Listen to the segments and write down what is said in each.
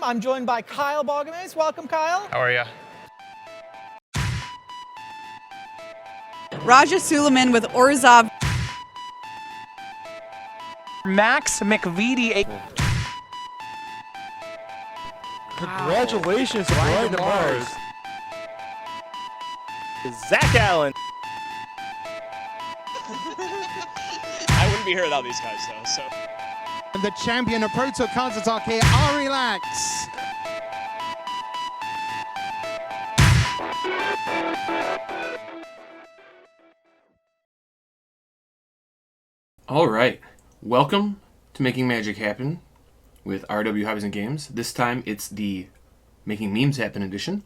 I'm joined by Kyle Balgames. Welcome, Kyle. How are you? Raja Suleiman with Orzhov. Max McVitie. Congratulations, Brian to Mars. Zach Allen. I wouldn't be here without these guys, though. So. And the champion of Proto Counter-Attack here, Relax. All right, welcome to Making Magic Happen with RW Hobbies and Games. This time it's the Making Memes Happen edition.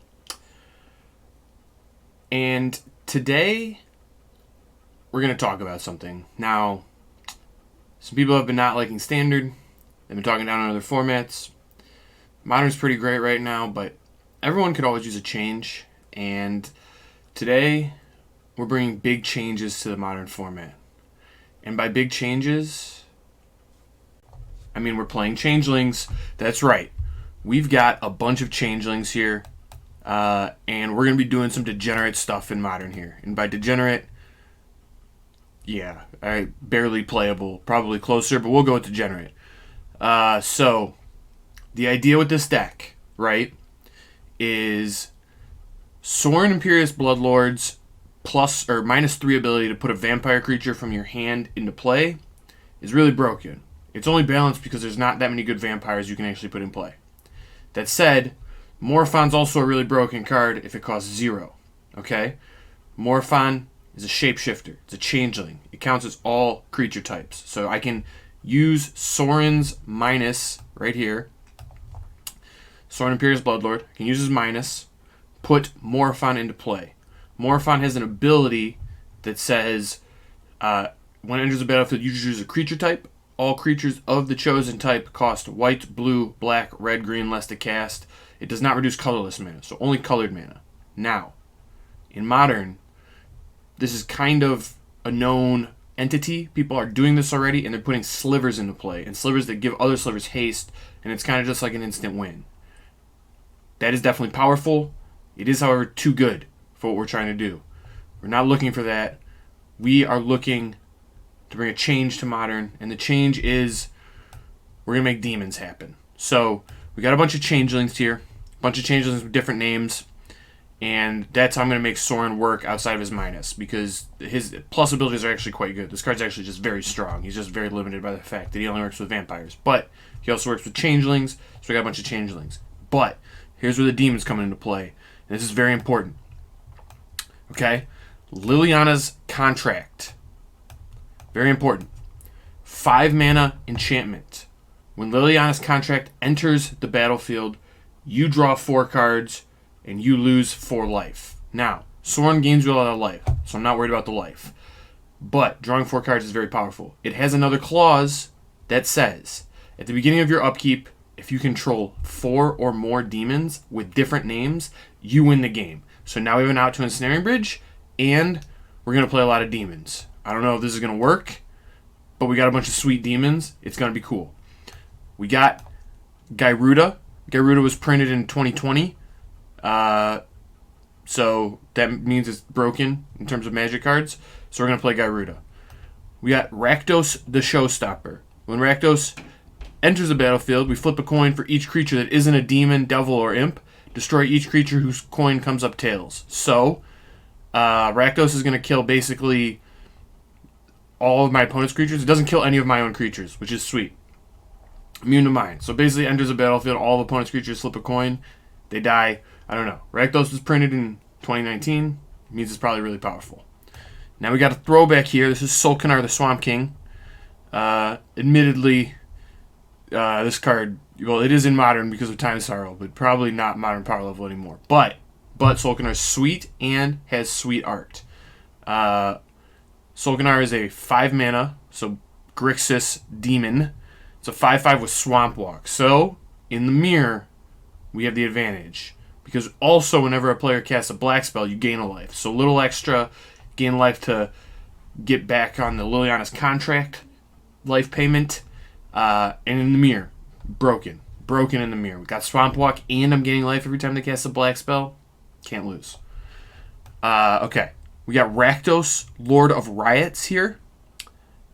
And today we're going to talk about something. Now, some people have been not liking Standard. They've been talking down on other formats. Modern's pretty great right now, but everyone could always use a change. And today we're bringing big changes to the Modern format. And by big changes, I mean we're playing Changelings. That's right. We've got a bunch of Changelings here. And we're going to be doing some degenerate stuff in Modern here. And by degenerate, yeah, barely playable. Probably closer, but we'll go with degenerate. So, the idea with this deck, right, is Sorin Imperious Bloodlords plus or -3 ability to put a vampire creature from your hand into play is really broken. It's only balanced because there's not that many good vampires you can actually put in play. That said, Morophon's also a really broken card if it costs 0. Okay? Morophon is a shapeshifter. It's a changeling. It counts as all creature types. So I can use Sorin's minus right here. Sorin Imperious Bloodlord. I can use his minus, put Morophon into play. Morophon has an ability that says, when it enters the battlefield, you choose a creature type. All creatures of the chosen type cost white, blue, black, red, green less to cast. It does not reduce colorless mana, so only colored mana. Now, in Modern, this is kind of a known entity. People are doing this already, and they're putting slivers into play, and slivers that give other slivers haste, and it's kind of just like an instant win. That is definitely powerful. It is, however, too good for what we're trying to do. We're not looking for that. We are looking to bring a change to Modern, and the change is we're going to make demons happen. So we got a bunch of changelings here, a bunch of changelings with different names, and that's how I'm going to make Sorin work outside of his minus, because his plus abilities are actually quite good. This card's actually just very strong. He's just very limited by the fact that he only works with vampires. But he also works with changelings, so we got a bunch of changelings. But here's where the demons come into play, and this is very important. Okay? Liliana's Contract. Very important. 5 mana enchantment. When Liliana's Contract enters the battlefield, you draw 4 cards, and you lose 4 life. Now, Sorin gains you a lot of life, so I'm not worried about the life. But drawing 4 cards is very powerful. It has another clause that says, at the beginning of your upkeep, if you control 4 or more demons with different names, you win the game. So now we have an out to Ensnaring Bridge, and we're going to play a lot of demons. I don't know if this is going to work, but we got a bunch of sweet demons. It's going to be cool. We got Gyruda. Gyruda was printed in 2020. So that means it's broken in terms of magic cards. So we're going to play Gyruda. We got Rakdos the Showstopper. When Rakdos enters the battlefield, we flip a coin for each creature that isn't a demon, devil, or imp. Destroy each creature whose coin comes up tails. So, Rakdos is going to kill basically all of my opponent's creatures. It doesn't kill any of my own creatures, which is sweet. Immune to mine. So basically enters the battlefield, all the opponent's creatures flip a coin. They die. I don't know. Rakdos was printed in 2019. It means it's probably really powerful. Now we got a throwback here. This is Solkanar the Swamp King. Admittedly, this card, well, it is in Modern because of Time Sorrow, but probably not Modern power level anymore. But Solkanar's sweet and has sweet art. Solkanar is a 5 mana, so Grixis Demon. It's a 5/5 with Swamp Walk. So, in the mirror, we have the advantage. Because also, whenever a player casts a black spell, you gain a life. So, a little extra, gain life to get back on the Liliana's Contract life payment. And in the mirror, broken. broken in the mirror. We got Swamp Walk, and I'm gaining life every time they cast a black spell. Can't lose. Okay. We got Rakdos, Lord of Riots here.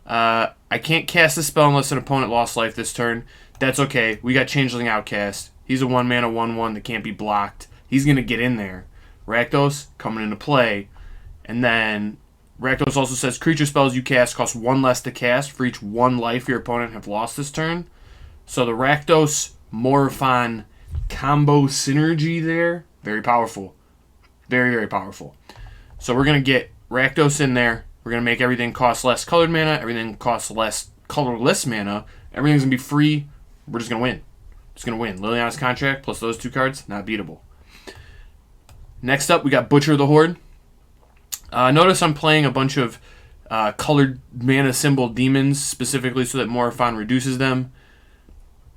I can't cast a spell unless an opponent lost life this turn. That's okay. We got Changeling Outcast. He's a 1-mana 1/1 that can't be blocked. He's going to get in there. Rakdos coming into play. And then Rakdos also says creature spells you cast cost 1 less to cast for each 1 life your opponent have lost this turn. So the Rakdos Morophon combo synergy there, very powerful. Very, very powerful. So we're going to get Rakdos in there. We're going to make everything cost less colored mana. Everything costs less colorless mana. Everything's going to be free. We're just going to win. Just going to win. Liliana's Contract plus those 2 cards, not beatable. Next up, we got Butcher of the Horde. Notice I'm playing a bunch of colored mana symbol demons, specifically so that Morophon reduces them.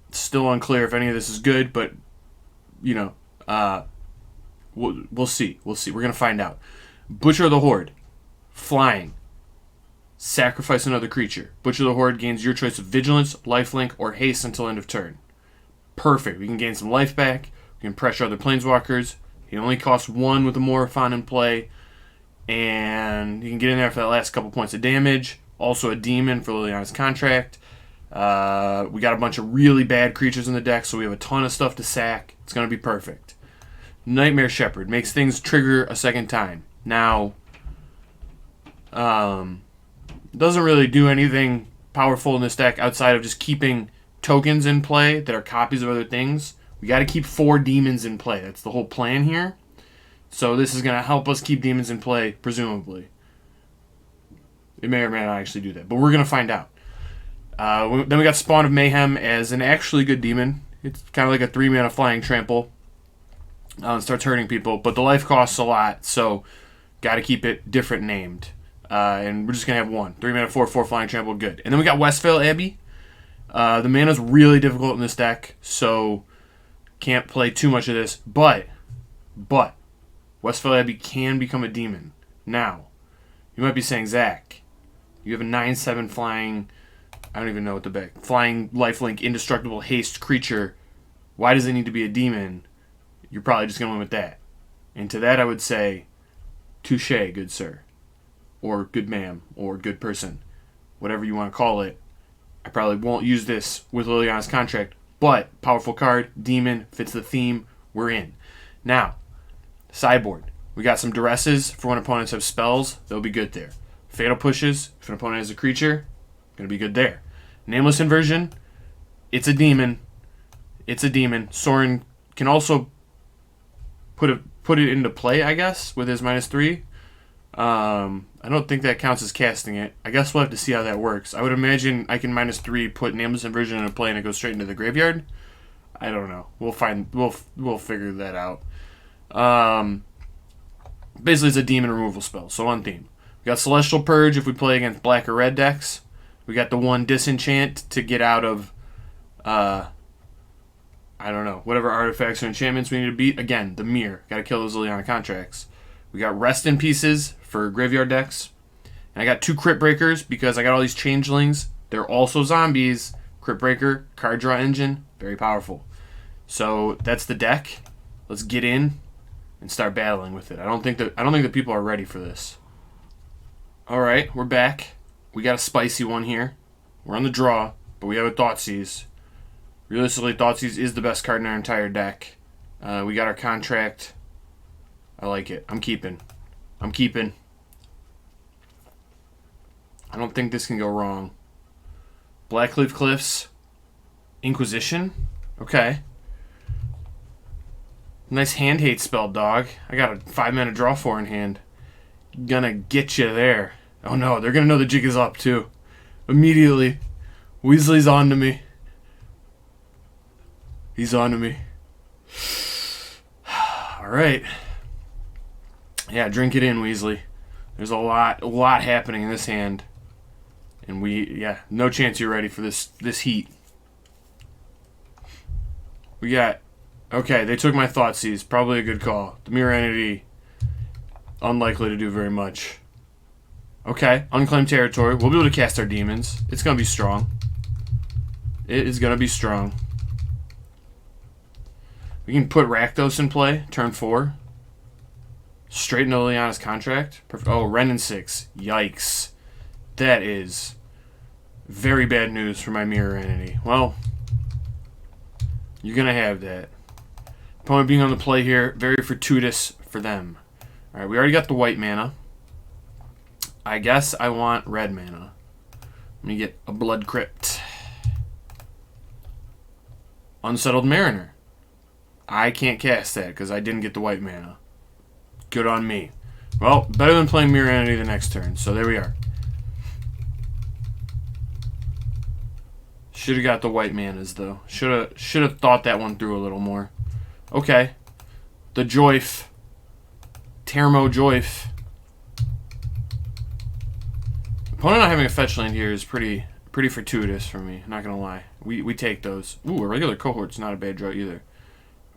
It's still unclear if any of this is good, but, you know, we'll see. We'll see. We're going to find out. Butcher of the Horde. Flying. Sacrifice another creature. Butcher of the Horde gains your choice of Vigilance, Lifelink, or Haste until end of turn. Perfect. We can gain some life back. We can pressure other Planeswalkers. He only costs 1 with the Morophon in play. And you can get in there for that last couple points of damage. Also a demon for Liliana's Contract. We got a bunch of really bad creatures in the deck, so we have a ton of stuff to sack. It's going to be perfect. Nightmare Shepherd makes things trigger a second time. Now, doesn't really do anything powerful in this deck outside of just keeping tokens in play that are copies of other things. We got to keep 4 demons in play. That's the whole plan here. So this is going to help us keep demons in play, presumably. It may or may not actually do that, but we're going to find out. Then we got Spawn of Mayhem as an actually good demon. It's kind of like a 3-mana flying trample. It starts hurting people, but the life costs a lot, so got to keep it different named. And we're just going to have 1. 3-mana 4/4 flying trample, good. And then we got Westvale Abbey. The mana's really difficult in this deck, so can't play too much of this. But Westvale Abbey can become a demon. Now, you might be saying, Zach, you have a 9/7 flying, I don't even know what the back, flying lifelink indestructible haste creature. Why does it need to be a demon? You're probably just going to win with that. And to that I would say, touche, good sir. Or good ma'am. Or good person. Whatever you want to call it. I probably won't use this with Liliana's Contract. But, powerful card, demon, fits the theme, we're in. Now, sideboard. We got some duresses for when opponents have spells. They'll be good there. Fatal pushes, if an opponent has a creature, going to be good there. Nameless Inversion, it's a demon. It's a demon. Sorin can also put it into play, I guess, with his -3. I don't think that counts as casting it. I guess we'll have to see how that works. I would imagine I can -3 put Nameless Inversion into play and it goes straight into the graveyard. I don't know. We'll figure that out. Basically, it's a demon removal spell, so on theme. We got Celestial Purge if we play against black or red decks. We got the 1 Disenchant to get out of, I don't know, whatever artifacts or enchantments we need to beat. Again, the mirror. Got to kill those Liliana Contracts. We got Rest in Pieces for graveyard decks. And I got 2 Crypt Breakers because I got all these changelings. They're also zombies. Crypt Breaker, card draw engine, very powerful. So that's the deck. Let's get in and start battling with it. I don't think that people are ready for this. All right, we're back. We got a spicy one here. We're on the draw, but we have a Thoughtseize. Realistically, Thoughtseize is the best card in our entire deck. We got our Contract. I like it. I'm keeping. I don't think this can go wrong. Blackleaf Cliffs. Inquisition? Okay. Nice hand hate spell, dog. I got a 5-mana draw 4 in hand. Gonna get you there. Oh no, they're gonna know the jig is up too. Immediately. Weasley's on to me. He's on to me. Alright. Yeah, drink it in, Weasley. There's a lot happening in this hand. And no chance you're ready for this heat. We got, okay, they took my Thoughtseize. Probably a good call. The Mirror Entity, unlikely to do very much. Okay, Unclaimed Territory. We'll be able to cast our demons. It's going to be strong. It is going to be strong. We can put Rakdos in play, turn 4. Straight into Liliana's contract. Oh, Ren and 6. Yikes. That is very bad news for my mirror entity. Well, you're going to have that. Opponent being on the play here, very fortuitous for them. Alright, we already got the white mana. I guess I want red mana. Let me get a Blood Crypt. Unsettled Mariner. I can't cast that because I didn't get the white mana. Good on me. Well, better than playing Mirror Entity the next turn, so there we are. Should have got the white manas, though. Should have thought that one through a little more. Okay. The Joyf. Termo Joyf. Opponent not having a fetch land here is pretty fortuitous for me, not gonna lie. We take those. Ooh, a regular cohort's not a bad draw either.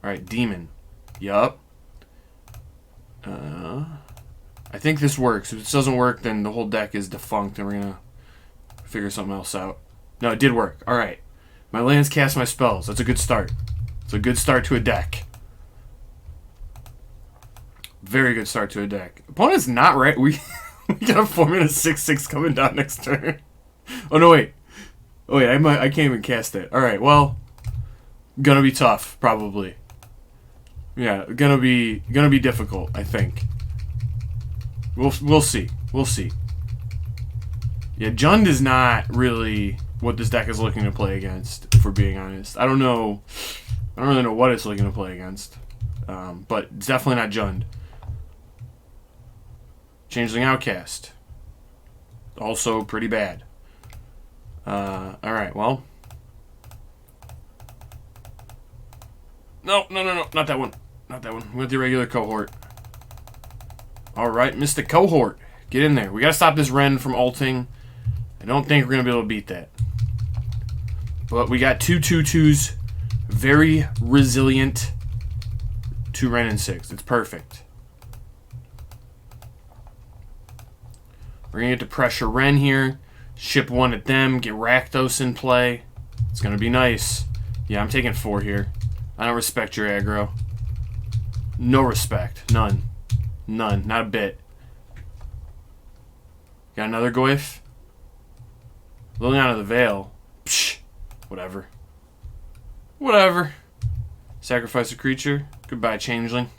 Alright, Demon. Yup. I think this works. If this doesn't work, then the whole deck is defunct and we're gonna figure something else out. No, it did work. Alright. My lands cast my spells. That's a good start. It's a good start to a deck. Very good start to a deck. Opponent's not right. We got a 4-mana 6/6 coming down next turn. Oh no, wait. Oh wait, I can't even cast it. Alright, well, gonna be tough, probably. Yeah, gonna be difficult, I think. We'll see. We'll see. Yeah, Jund is not really what this deck is looking to play against, if we're being honest. I don't really know what it's looking to play against. But it's definitely not Jund. Changeling Outcast. Also pretty bad. Alright, well. No, not that one. Not that one. We want the regular cohort. Alright, Mr. Cohort. Get in there. We gotta stop this Ren from ulting. I don't think we're gonna be able to beat that. But we got 2/2/2s. Very resilient. 2 Ren and 6. It's perfect. We're gonna get to pressure Ren here. Ship 1 at them. Get Rakdos in play. It's gonna be nice. Yeah, I'm taking 4 here. I don't respect your aggro. No respect. None. None. Not a bit. Got another Goyf? Liliana of the Veil. Psh. Whatever. Whatever. Sacrifice a creature. Goodbye, Changeling.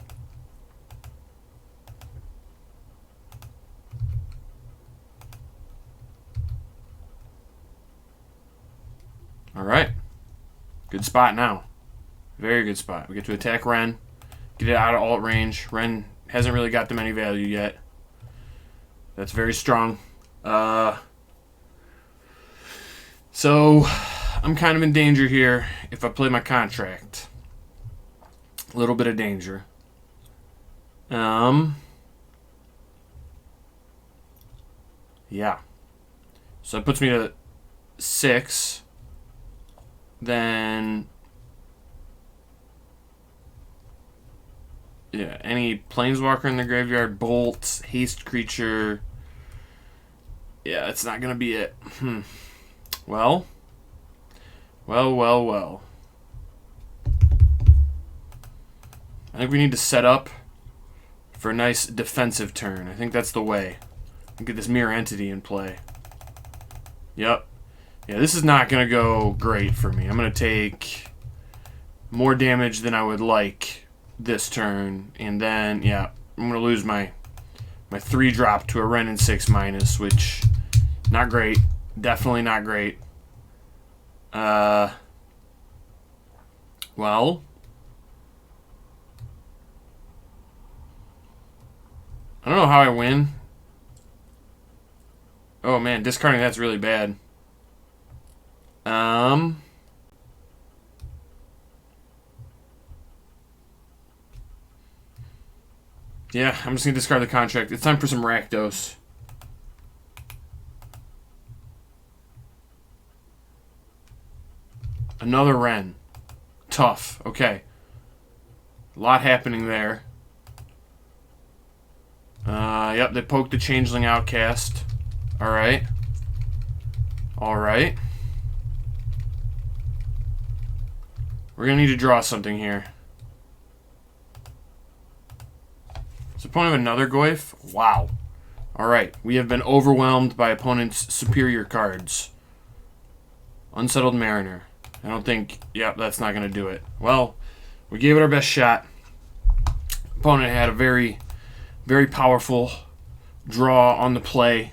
Alright. Good spot now. Very good spot. We get to attack Ren. Get it out of alt range. Ren hasn't really got them any value yet. That's very strong. So, I'm kind of in danger here if I play my contract. A little bit of danger. Yeah. So it puts me to 6. Then... yeah, any Planeswalker in the graveyard, Bolt, Haste creature. Yeah, that's not going to be it. Well. I think we need to set up for a nice defensive turn. I think that's the way. Get this Mirror Entity in play. Yep. Yeah, this is not going to go great for me. I'm going to take more damage than I would like this turn, and then yeah, I'm gonna lose my 3-drop to a Ren and 6 minus, which not great, definitely not great. Well, I don't know how I win. Oh man, discarding that's really bad. Yeah, I'm just going to discard the contract. It's time for some Rakdos. Another Ren. Tough. Okay. A lot happening there. Yep, they poked the Changeling Outcast. Alright. Alright. We're going to need to draw something here. Is opponent another Goyf? Wow. Alright, we have been overwhelmed by opponent's superior cards. Unsettled Mariner. I don't think... Yep, that's not going to do it. Well, we gave it our best shot. Opponent had a very, very powerful draw on the play.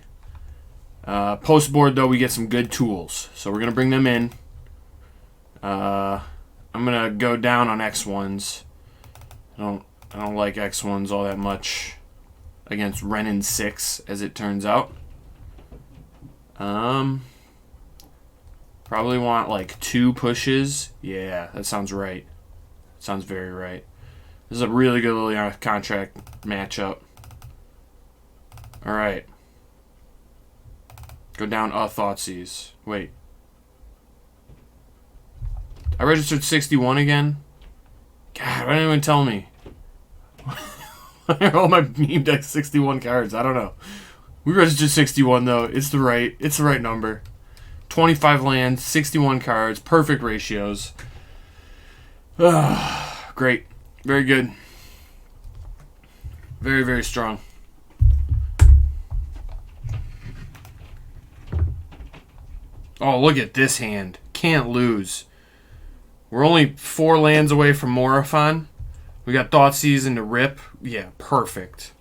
Post-board, though, we get some good tools. So we're going to bring them in. I'm going to go down on X1s. I don't like X1s all that much against Renin 6, as it turns out. Probably want like 2 pushes. Yeah, that sounds right. Sounds very right. This is a really good Liliana contract matchup. Alright. Go down Thoughtseize. Wait. I registered 61 again? God, why didn't anyone tell me? Why are all my meme deck 61 cards? I don't know. We registered 61 though. It's the right number. 25 lands, 61 cards, perfect ratios. Great. Very good. Very, very strong. Oh, look at this hand. Can't lose. We're only 4 lands away from Morophon. We got Thoughtseize into Rip. Yeah, perfect.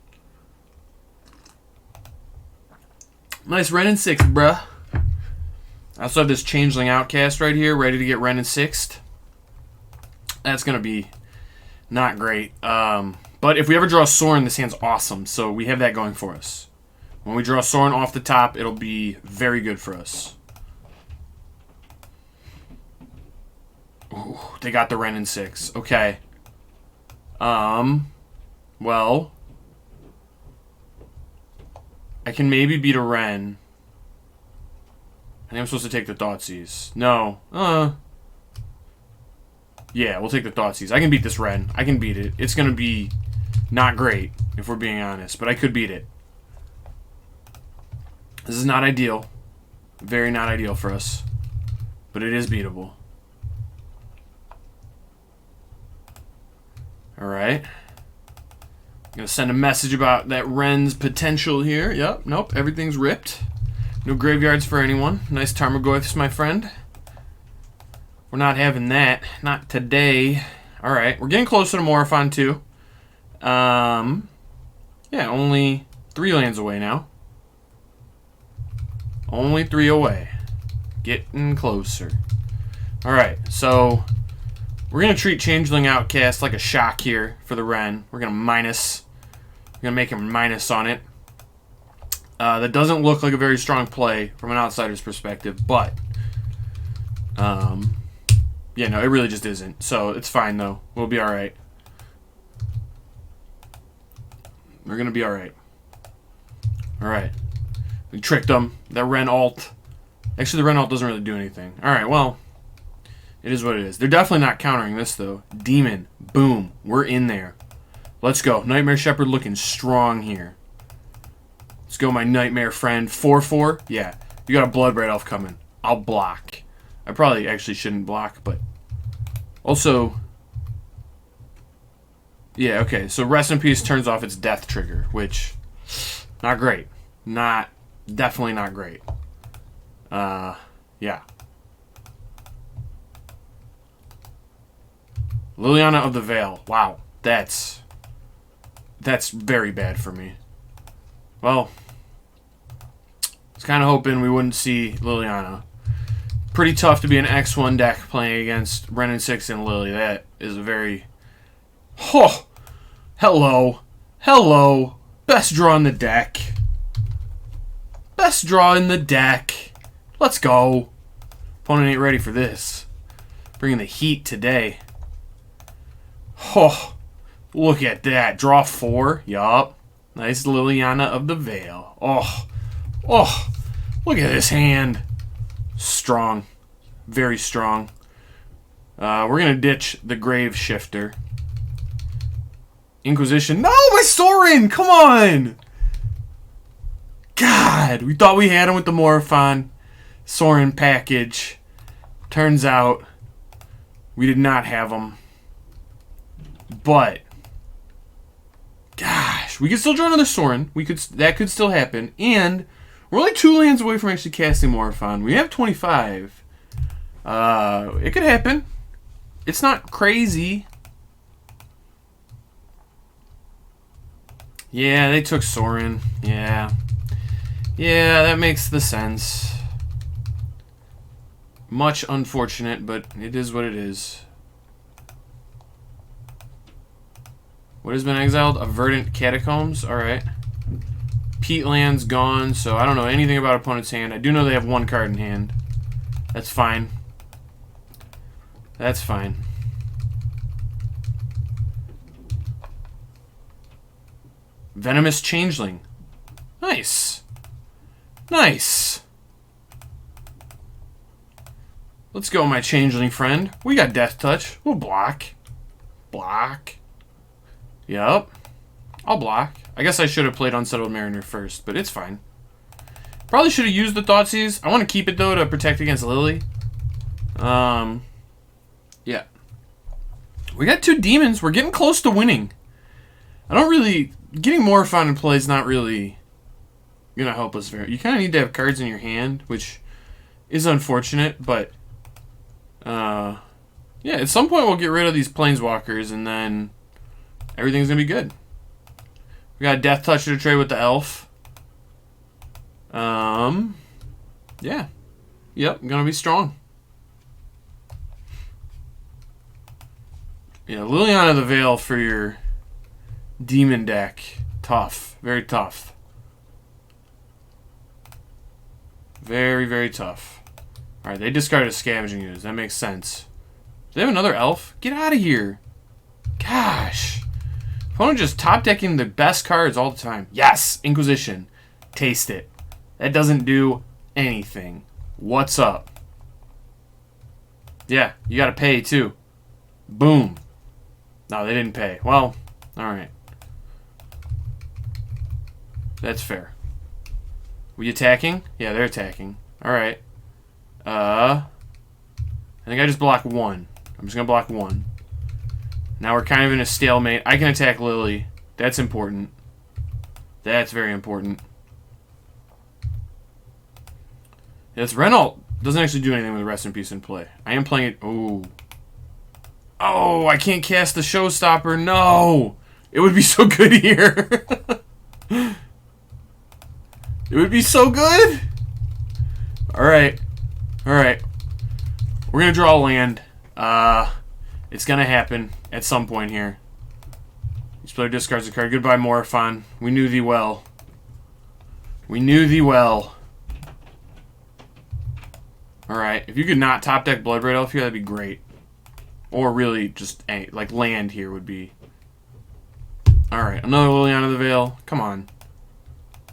Nice Renin 6, bruh. I also have this Changeling Outcast right here, ready to get Renin 6'd. That's going to be not great. But if we ever draw Sorin, this hand's awesome. So we have that going for us. When we draw Sorin off the top, it'll be very good for us. Ooh, they got the Renin 6. Okay. Well, I can maybe beat a Ren. I think I'm supposed to take the Thoughtseize. No. Yeah, we'll take the Thoughtseize. I can beat this Ren. I can beat it. It's going to be not great, if we're being honest, but I could beat it. This is not ideal. Very not ideal for us. But it is beatable. Alright. I'm going to send a message about that Ren's potential here. Yep, nope, everything's ripped. No graveyards for anyone. Nice Tarmogoyfs, my friend. We're not having that. Not today. Alright, we're getting closer to Morophon, too. Yeah, only 3 lands away now. Only 3 away. Getting closer. Alright, so we're going to treat Changeling Outcast like a shock here for the Ren. We're going to minus. We're going to make him minus on it. That doesn't look like a very strong play from an outsider's perspective, but yeah, no, it really just isn't. So it's fine, though. We'll be alright. We're going to be alright. Alright. We tricked them. That Ren ult. Actually, the Ren ult doesn't really do anything. Alright, well, it is what it is. They're definitely not countering this, though. Demon. Boom. We're in there. Let's go. Nightmare Shepherd looking strong here. Let's go, my Nightmare friend. 4/4? Yeah. You got a Blood Red Elf coming. I'll block. I probably actually shouldn't block, but also, yeah, okay. So Rest in Peace turns off its death trigger, which, not great. Definitely not great. Yeah. Liliana of the Veil. Wow. That's very bad for me. Well, I was kind of hoping we wouldn't see Liliana. Pretty tough to be an X1 deck playing against Renin 6 and Lily. That is a very... Oh! Hello. Hello. Best draw in the deck. Best draw in the deck. Let's go. Opponent ain't ready for this. Bringing the heat today. Oh, look at that. Draw 4. Yup. Nice Liliana of the Veil. Oh. Oh. Look at this hand. Strong. Very strong. We're going to ditch the Grave Shifter. Inquisition. No, my Sorin! Come on! God, we thought we had him with the Morophon Sorin package. Turns out we did not have him. But, gosh, We could still draw another Sorin. That could still happen. And we're only 2 lands away from actually casting Morphon. We have 25. It could happen. It's not crazy. Yeah, they took Sorin. Yeah. Yeah, that makes the sense. Much unfortunate, but it is what it is. What has been exiled? A Verdant Catacombs. Alright. Peatland's gone, so I don't know anything about opponent's hand. I do know they have 1 card in hand. That's fine. That's fine. Venomous Changeling. Nice. Nice. Let's go, my Changeling friend. We got Death Touch. We'll block. Block. Yup. I'll block. I guess I should have played Unsettled Mariner first, but it's fine. Probably should have used the Thoughtseize. I want to keep it, though, to protect against Lily. Yeah. We got 2 demons. We're getting close to winning. I don't really... Getting Morphon in play is not really going to help us very... You kind of need to have cards in your hand, which is unfortunate, but... yeah, at some point we'll get rid of these Planeswalkers, and then everything's going to be good. We got Death Touch to trade with the Elf. Yeah. Yep, going to be strong. Yeah, Liliana the Veil for your demon deck. Tough. Very tough. Very, very tough. Alright, they discarded a Scavenging Ooze. That makes sense. Do they have another elf? Get out of here. Gosh. Opponent just top decking the best cards all the time. Yes! Inquisition. Taste it. That doesn't do anything. What's up? Yeah, you gotta pay too. Boom. No, they didn't pay. Well, alright. That's fair. We attacking? Yeah, they're attacking. Alright. I think I just blocked 1. I'm just gonna block 1. Now we're kind of in a stalemate. I can attack Lily. That's important. That's very important. Yeah, this Renault doesn't actually do anything with Rest in Peace in play. I am playing it... Oh. Oh, I can't cast the Showstopper. No! It would be so good here. It would be so good. Alright. Alright. We're going to draw a land. It's going to happen at some point here. Each player discards a card. Goodbye, Morphon. We knew thee well. We knew thee well. Alright. If you could not top deck Bloodbraid Elf here, that'd be great. Or really just, like, land here would be... Alright. Another Liliana the Veil. Come on.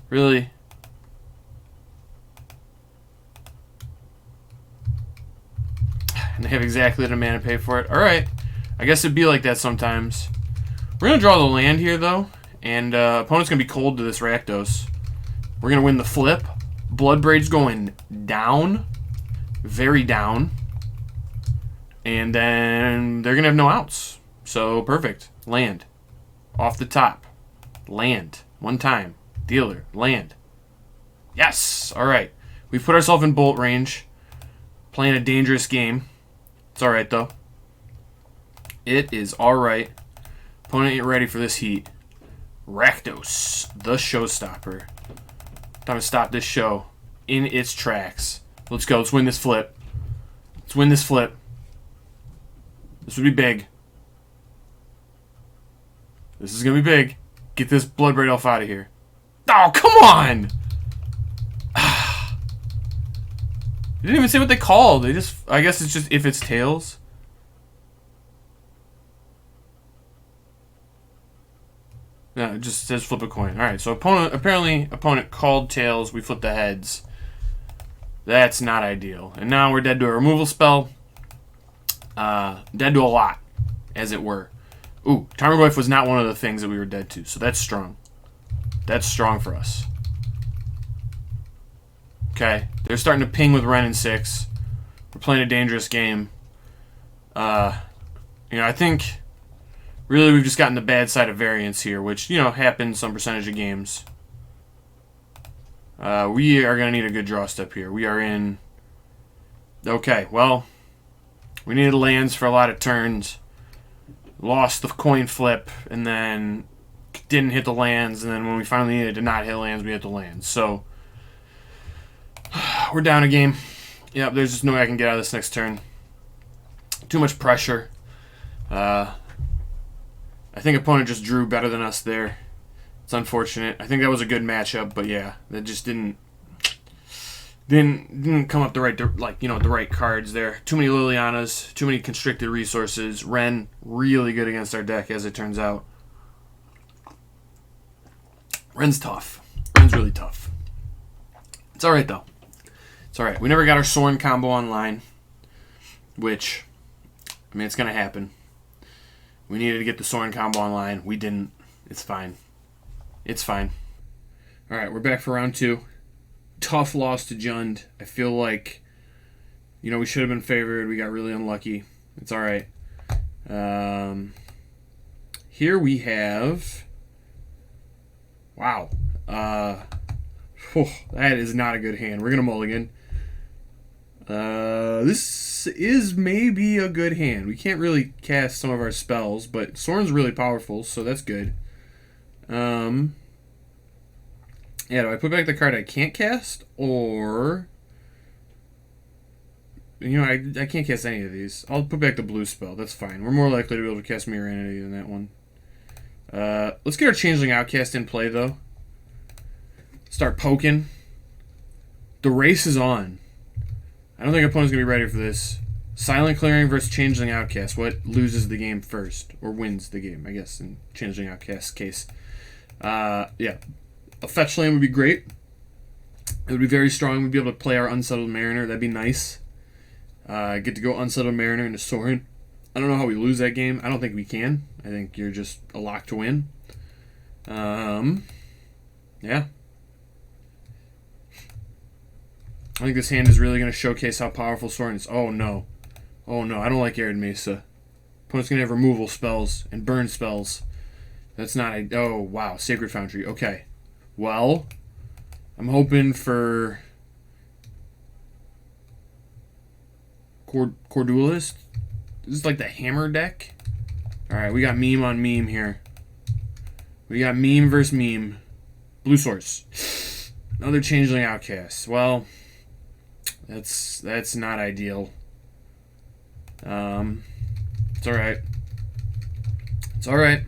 Really? And they have exactly the mana to pay for it. Alright. I guess it'd be like that sometimes. We're going to draw the land here, though. And opponent's going to be cold to this Rakdos. We're going to win the flip. Bloodbraid's going down. Very down. And then they're going to have no outs. So, perfect. Land. Off the top. Land. 1 time. Dealer. Land. Yes! Alright. We've put ourselves in bolt range. Playing a dangerous game. It's alright, though. It is alright. Opponent ain't ready for this heat. Rakdos, the Showstopper. Time to stop this show in its tracks. Let's go. Let's win this flip. Let's win this flip. This would be big. This is going to be big. Get this Bloodbraid Elf out of here. Oh, come on! They didn't even say what they called. They just... I guess it's just if it's tails. No, it just says flip a coin. Alright, so opponent called tails. We flip the heads. That's not ideal. And now we're dead to a removal spell. Dead to a lot, as it were. Ooh, Tarmogoyf was not one of the things that we were dead to, so that's strong. That's strong for us. Okay, they're starting to ping with Ren and 6. We're playing a dangerous game. You know, I think Really, we've just gotten the bad side of variance here, which, you know, happens some percentage of games. We are going to need a good draw step here. We are in... Okay, well, we needed lands for a lot of turns. Lost the coin flip, and then didn't hit the lands, and then when we finally needed to not hit lands, we hit the lands. So, we're down a game. Yep, there's just no way I can get out of this next turn. Too much pressure. I think opponent just drew better than us there. It's unfortunate. I think that was a good matchup, but yeah, that just didn't come up the right, like, you know, the right cards there. Too many Lilianas, too many constricted resources. Ren really good against our deck, as it turns out. Ren's tough. Ren's really tough. It's all right though. It's all right. We never got our Sorin combo online, which, I mean, it's gonna happen. We needed to get the Sorin combo online. We didn't. It's fine. It's fine. All right, we're back for round 2. Tough loss to Jund. I feel like, you know, we should have been favored. We got really unlucky. It's all right. Here we have... Wow. That is not a good hand. We're going to mulligan. This is maybe a good hand. We can't really cast some of our spells, but Sorin's really powerful, so that's good. Yeah, do I put back the card I can't cast? Or... You know, I can't cast any of these. I'll put back the blue spell. That's fine. We're more likely to be able to cast Mirror Entity than that one. Let's get our Changeling Outcast in play, though. Start poking. The race is on. I don't think opponent's going to be ready for this. Silent Clearing versus Changeling Outcast. What loses the game first? Or wins the game, I guess, in Changeling Outcast's case. Yeah. A fetch land would be great. It would be very strong. We'd be able to play our Unsettled Mariner. That'd be nice. Get to go Unsettled Mariner into Sorin. I don't know how we lose that game. I don't think we can. I think you're just a lock to win. Yeah. I think this hand is really going to showcase how powerful Sorin is. Oh, no. Oh, no. I don't like Arid Mesa. Opponent's going to have removal spells and burn spells. That's not... Oh, wow. Sacred Foundry. Okay. Well, I'm hoping for... Cordulist? This is like the hammer deck? Alright, we got meme on meme here. We got meme versus meme. Blue source. Another Changeling Outcast. Well... That's not ideal. It's alright. It's alright.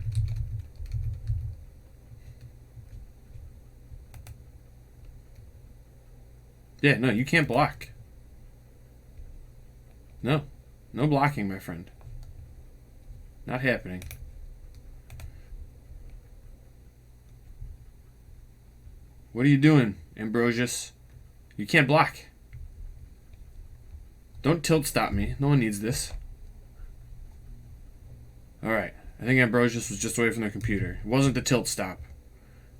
Yeah, no, you can't block. No. No blocking, my friend. Not happening. What are you doing, Ambrosius? You can't block. Don't tilt stop me. No one needs this. Alright. I think Ambrosius was just away from their computer. It wasn't the tilt stop,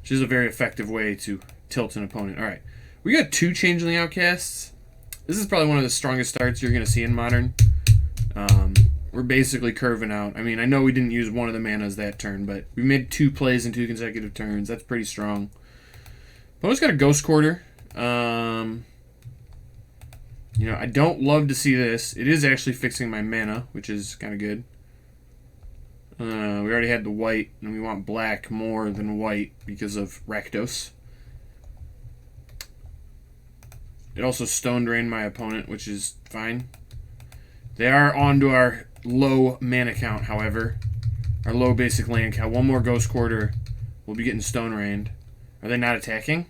which is a very effective way to tilt an opponent. Alright. We got 2 Changeling Outcasts. This is probably one of the strongest starts you're going to see in Modern. We're basically curving out. I mean, I know we didn't use one of the manas that turn, but we made 2 plays in 2 consecutive turns. That's pretty strong. Opponent's got a Ghost Quarter. You know, I don't love to see this. It is actually fixing my mana, which is kind of good. We already had the white, and we want black more than white because of Rakdos. It also Stone Drained my opponent, which is fine. They are onto our low mana count, however. Our low basic land count. One more Ghost Quarter, we'll be getting Stone Rained. Are they not attacking?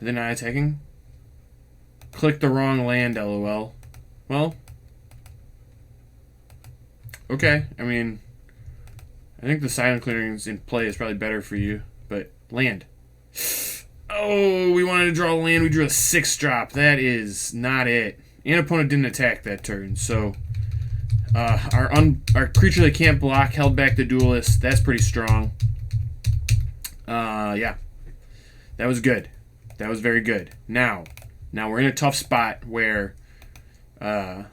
Are they not attacking? Click the wrong land, lol. Well, okay. I mean, I think the Silent Clearings in play is probably better for you, but land. Oh, we wanted to draw land. We drew a 6-drop. That is not it. And opponent didn't attack that turn, so our creature that can't block held back the Duelist. That's pretty strong. Yeah, that was good. That was very good. Now we're in a tough spot where we have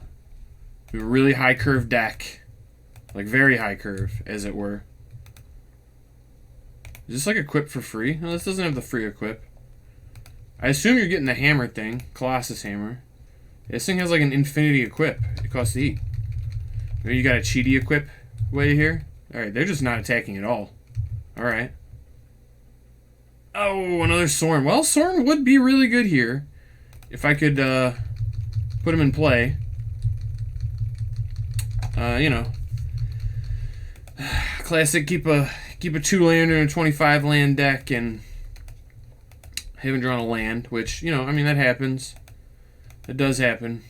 a really high curve deck. Like, very high curve, as it were. Is this, like, equipped for free? No, this doesn't have the free equip. I assume you're getting the hammer thing. Colossus hammer. This thing has, like, an infinity equip. It costs 8. Maybe you got a cheaty equip way here? Alright, they're just not attacking at all. Alright. Oh, another Sorin. Well, Sorin would be really good here. If I could, put him in play. You know. Classic, keep a 2-lander and a 25-land deck, and haven't drawn a land, which, you know, I mean, that happens. It does happen.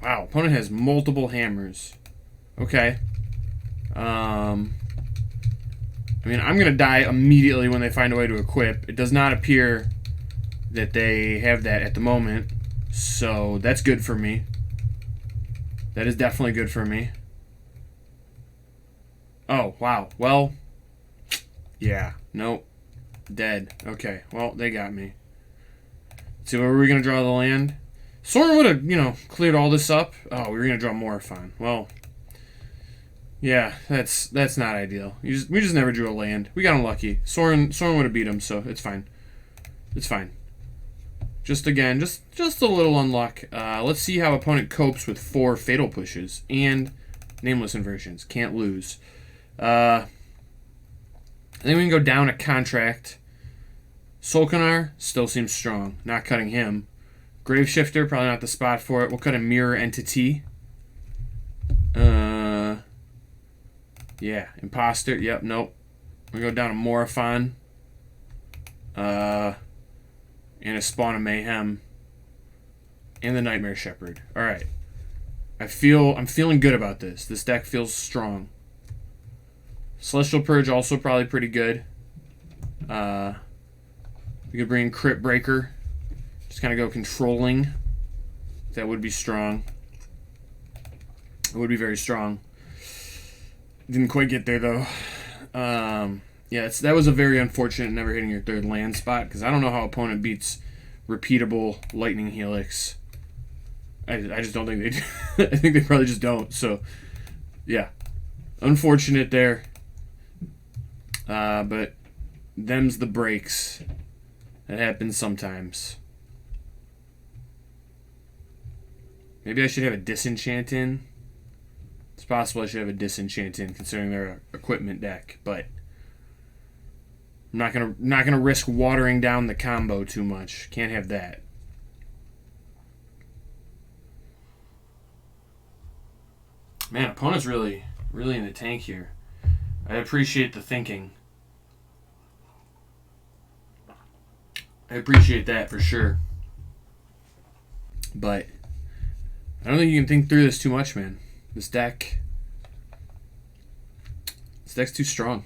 Wow, opponent has multiple hammers. Okay. I mean, I'm going to die immediately when they find a way to equip. It does not appear that they have that at the moment, so that's good for me. That is definitely good for me. Oh, wow. Well, yeah. Nope. Dead. Okay. Well, they got me. Let's see, where were we going to draw the land? Sorin would have, you know, cleared all this up. Oh, we were going to draw Morphon. Well, yeah, that's not ideal. We just never drew a land. We got unlucky. Sorin would have beat him, so it's fine. It's fine. Just again, just a little unluck. Let's see how opponent copes with 4 fatal pushes and nameless inversions. Can't lose. I think we can go down a contract. Solkanar still seems strong. Not cutting him. Graveshifter, probably not the spot for it. We'll cut a Mirror Entity. Yeah. Imposter. Yep, nope. We go down to Morphon. And a Spawn of Mayhem. And the Nightmare Shepherd. Alright. I'm feeling good about this. This deck feels strong. Celestial Purge also probably pretty good. We could bring Crypt Breaker. Just kind of go controlling. That would be strong. It would be very strong. Didn't quite get there, though. Yeah, that was a very unfortunate never hitting your 3rd land spot, because I don't know how opponent beats repeatable Lightning Helix. I just don't think they do. I think they probably just don't. So, yeah. Unfortunate there. But them's the breaks. That happens sometimes. Maybe I should have a Disenchant in. It's possible I should have a Disenchant in, considering they're an equipment deck, but I'm not gonna risk watering down the combo too much. Can't have that. Man, opponent's really in the tank here. I appreciate the thinking. I appreciate that for sure. But I don't think you can think through this too much, man. This deck's too strong.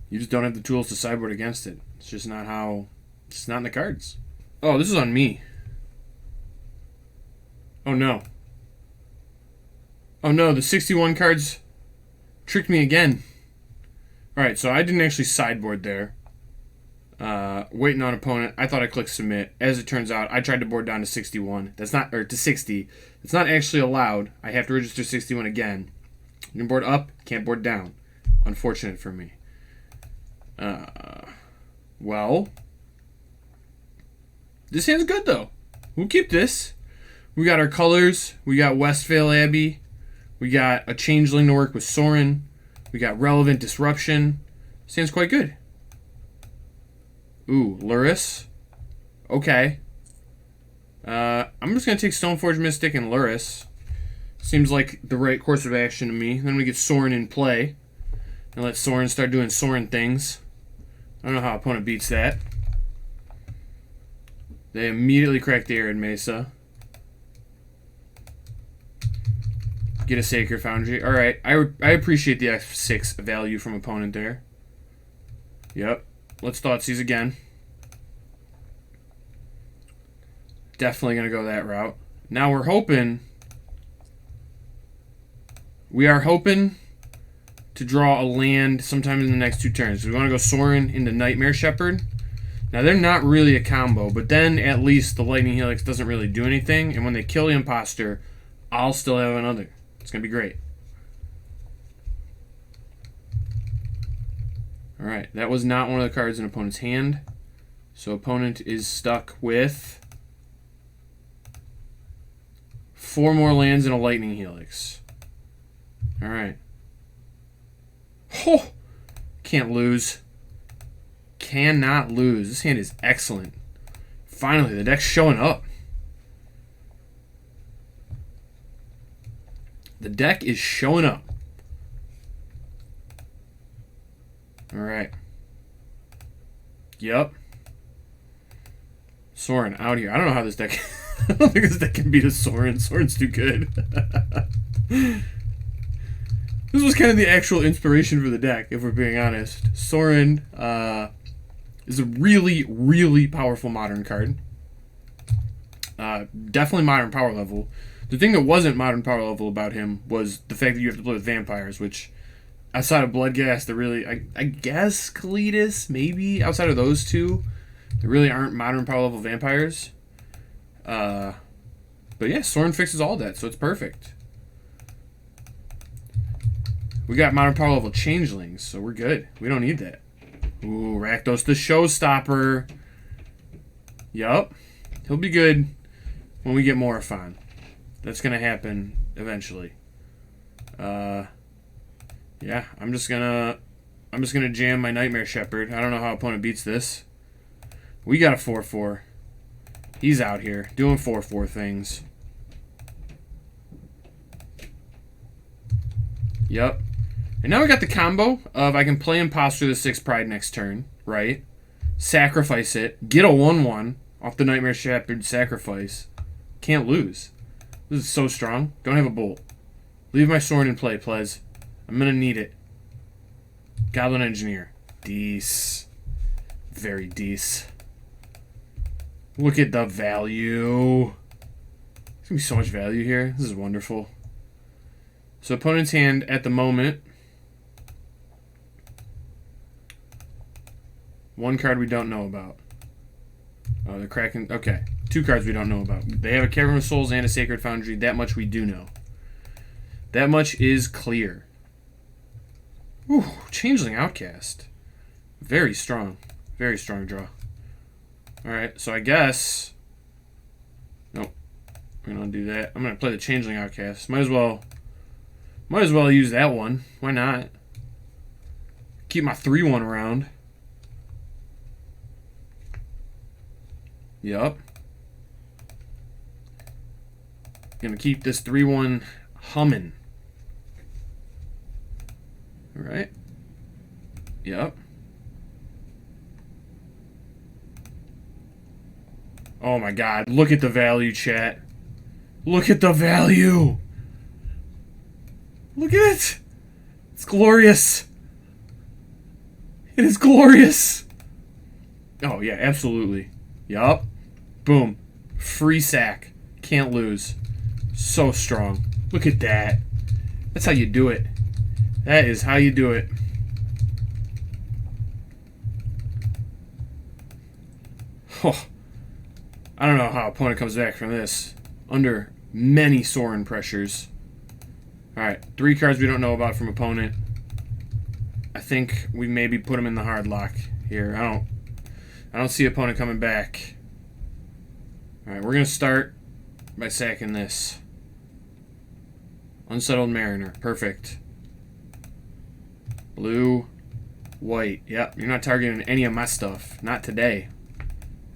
You just don't have the tools to sideboard against it. It's just not how... It's not in the cards. Oh, this is on me. Oh, no. Oh, no, the 61 cards tricked me again. Alright, so I didn't actually sideboard there. Waiting on opponent. I thought I clicked submit. As it turns out, I tried to board down to 61. That's not... Or to 60. It's not actually allowed. I have to register 61 again. You can board up, can't board down. Unfortunate for me. Well, this hand's good, though. We'll keep this. We got our colors. We got Westvale Abbey. We got a Changeling to work with Sorin. We got Relevant Disruption. This hand's quite good. Ooh, Luris. Okay. I'm just going to take Stoneforge Mystic and Luris. Seems like the right course of action to me. Then we get Sorin in play. And let Sorin start doing Sorin things. I don't know how opponent beats that. They immediately crack the Arid Mesa. Get a Sacred Foundry. Alright, I appreciate the F6 value from opponent there. Yep. Let's Thoughtseize again. Definitely going to go that route. Now we're hoping... We are hoping to draw a land sometime in the next 2 turns. We want to go Sorin into Nightmare Shepherd. Now, they're not really a combo, but then at least the Lightning Helix doesn't really do anything, and when they kill the Imposter, I'll still have another. It's going to be great. Alright, that was not one of the cards in opponent's hand. So opponent is stuck with 4 more lands and a lightning helix. Alright. Oh! Can't lose. Cannot lose. This hand is excellent. Finally, the deck's showing up. The deck is showing up. Alright. Yep. Sorin out here. I don't know how this deck... I don't think this deck can beat a Sorin. Sorin's too good. This was kind of the actual inspiration for the deck, if we're being honest. Sorin is a really, really powerful modern card. Definitely modern power level. The thing that wasn't modern power level about him was the fact that you have to play with vampires, which, outside of Bloodghast, there really, I guess Kalitas, maybe, outside of those two, there really aren't modern power level vampires. But yeah, Sorin fixes all that, so it's perfect. We got modern power level changelings, so we're good. We don't need that. Ooh, Rakdos the Showstopper. Yup. He'll be good when we get Morophon. That's gonna happen eventually. Yeah, I'm just gonna jam my Nightmare Shepherd. I don't know how opponent beats this. We got a 4/4. He's out here doing 4/4 things. Yep. And now we got the combo of I can play Imposter the 6 Pride next turn, right? Sacrifice it, get a 1/1 off the Nightmare Shepherd sacrifice. Can't lose. This is so strong. Don't have a bolt. Leave my Sorin in play, please. I'm gonna need it. Goblin Engineer. Dece. Very dece. Look at the value. There's gonna be so much value here. This is wonderful. So opponent's hand at the moment. One card we don't know about. Oh, they're cracking. Okay. 2 cards we don't know about. They have a Cavern of Souls and a Sacred Foundry. That much we do know. That much is clear. Ooh, Changeling Outcast. Very strong. Very strong draw. Alright, so I guess... Nope. We're going to do that. I'm going to play the Changeling Outcast. Might as well use that one. Why not? Keep my 3/1 around. Yup. Gonna keep this 3/1 humming. Alright. Yep. Oh my god. Look at the value, chat. Look at the value. Look at it. It's glorious. It is glorious. Oh yeah, absolutely. Yup. Boom. Free sack. Can't lose. So strong. Look at that. That's how you do it. That is how you do it. Oh. I don't know how opponent comes back from this. Under many Sorin pressures. Alright. 3 cards we don't know about from opponent. I think we maybe put him in the hard lock here. I don't see opponent coming back. Alright, we're going to start by sacking this. Unsettled Mariner. Perfect. Blue. White. Yep, you're not targeting any of my stuff. Not today.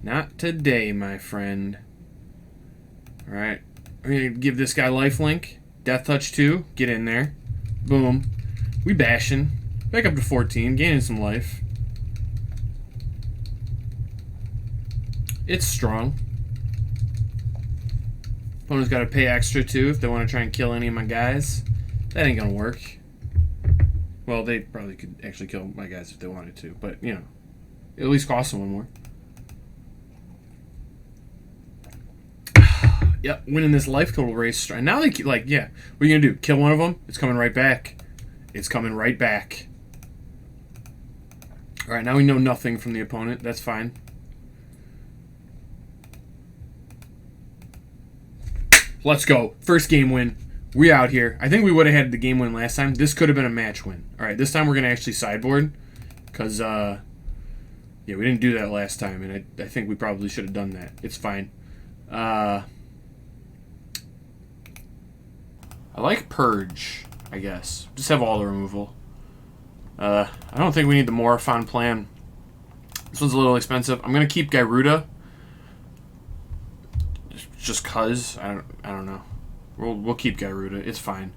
Not today, my friend. Alright. We're going to give this guy lifelink. Death Touch 2. Get in there. Boom. We bashing. Back up to 14. Gaining some life. It's strong. Opponent's got to pay extra too if they want to try and kill any of my guys. That ain't gonna work. Well, they probably could actually kill my guys if they wanted to, but you know, at least cost them 1 more. Yep, winning this life total race. And now they keep, like, yeah, what are you gonna do? Kill one of them? It's coming right back. It's coming right back. All right, now we know nothing from the opponent. That's fine. Let's go. First game win. We out here. I think we would have had the game win last time. This could have been a match win. All right, this time we're going to actually sideboard Because, yeah, we didn't do that last time, and I think we probably should have done that. It's fine. I like Purge, I guess. Just have all the removal. I don't think we need the Morophon plan. This one's a little expensive. I'm going to keep Gyruda. Just cause. I don't know. We'll keep Gyruda. It's fine.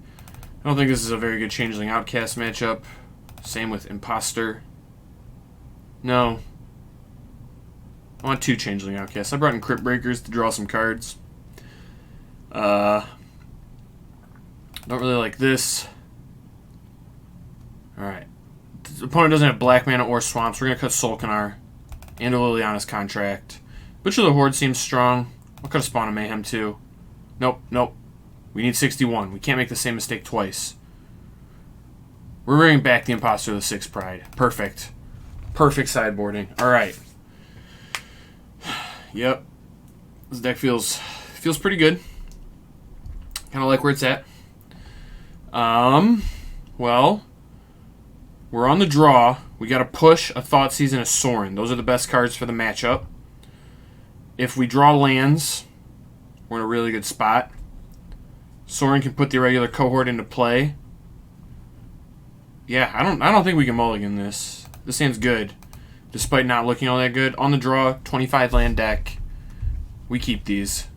I don't think this is a very good Changeling Outcast matchup. Same with Imposter. No. I want 2 Changeling Outcasts. I brought in Crypt Breakers to draw some cards. Don't really like this. Alright. The opponent doesn't have black mana or swamps. We're going to cut Solkanar and a Liliana's Contract. Butcher the Horde seems strong. I'll cut a Spawn of Mayhem too. Nope, nope. We need 61. We can't make the same mistake twice. We're bringing back the Imposter of the 6 Pride. Perfect. Perfect sideboarding. Alright. Yep. This deck feels pretty good. Kind of like where it's at. Well, we're on the draw. We got to push a Thoughtseize and a Sorin. Those are the best cards for the matchup. If we draw lands, we're in a really good spot. Sorin can put the irregular cohort into play. Yeah, I don't think we can mulligan this. This hand's good, despite not looking all that good. On the draw, 25 land deck. We keep these.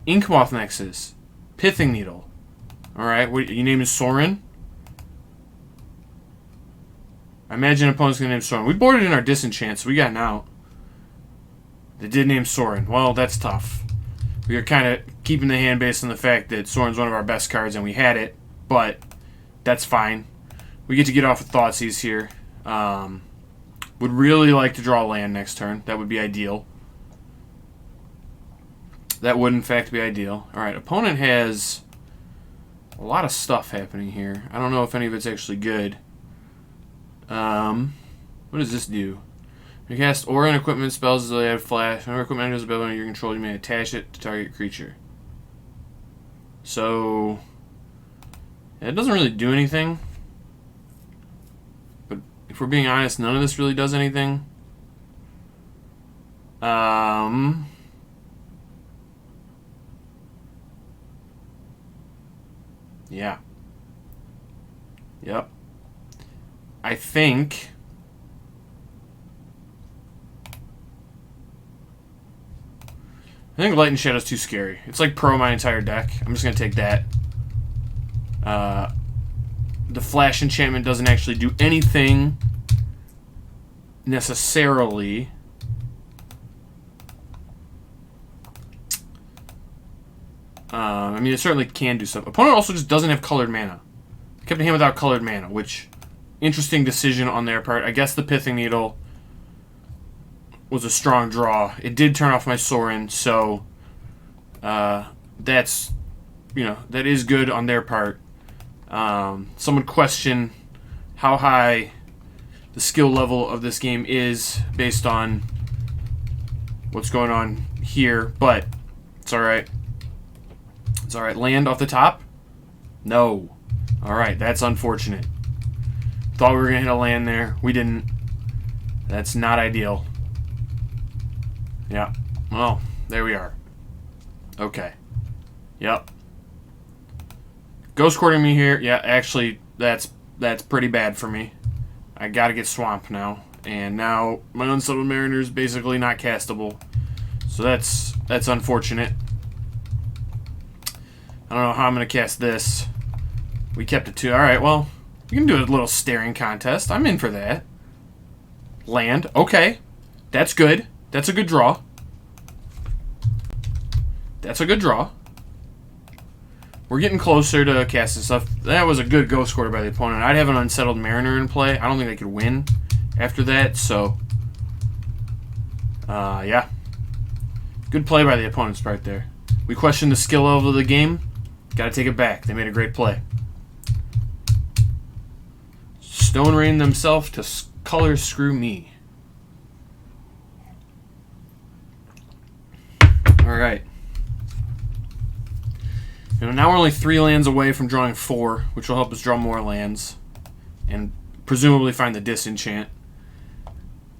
Inkmoth Nexus. Pithing Needle. Alright, your name is Sorin? I imagine opponent's going to name Sorin. We boarded in our Disenchant, so we got an out. They did name Sorin. Well, that's tough. We are kind of keeping the hand based on the fact that Sorin's one of our best cards, and we had it, but that's fine. We get to get off of Thoughtseize here. Would really like to draw land next turn. That would be ideal. That would, in fact, be ideal. Alright, opponent has a lot of stuff happening here. I don't know if any of it's actually good. What does this do? You cast Aura and equipment spells as they have flash. Whenever equipment enters the ability under your control, you may attach it to target creature. So, yeah, it doesn't really do anything. But if we're being honest, none of this really does anything. Yeah. Yep. I think Light and Shadow's too scary. It's like pro my entire deck. I'm just going to take that. The Flash enchantment doesn't actually do anything necessarily. I mean, it certainly can do stuff. Opponent also just doesn't have colored mana. Kept a hand without colored mana, which, interesting decision on their part. I guess the Pithing Needle was a strong draw. It did turn off my Sorin, so that's, that is good on their part. Some would question how high the skill level of this game is based on what's going on here, but it's alright. It's alright. Land off the top? No. Alright, that's unfortunate. Thought we were going to hit a land there. We didn't. That's not ideal. Yeah. Well, there we are. Okay. Yep. Ghost courting me here. Yeah, actually, that's pretty bad for me. I gotta get swamped now. And now my Unsettled Mariner is basically not castable. So that's unfortunate. I don't know how I'm going to cast this. We kept it 2. Alright, well, we can do a little staring contest. I'm in for that. Land. Okay. That's good. That's a good draw. That's a good draw. We're getting closer to casting stuff. That was a good Ghost Quarter by the opponent. I'd have an Unsettled Mariner in play. I don't think they could win after that, so... yeah. Good play by the opponent's part there. We questioned the skill level of the game. Gotta take it back. They made a great play. Stone Rain themselves to color screw me. Alright. Now we're only 3 lands away from drawing 4, which will help us draw more lands. And presumably find the Disenchant.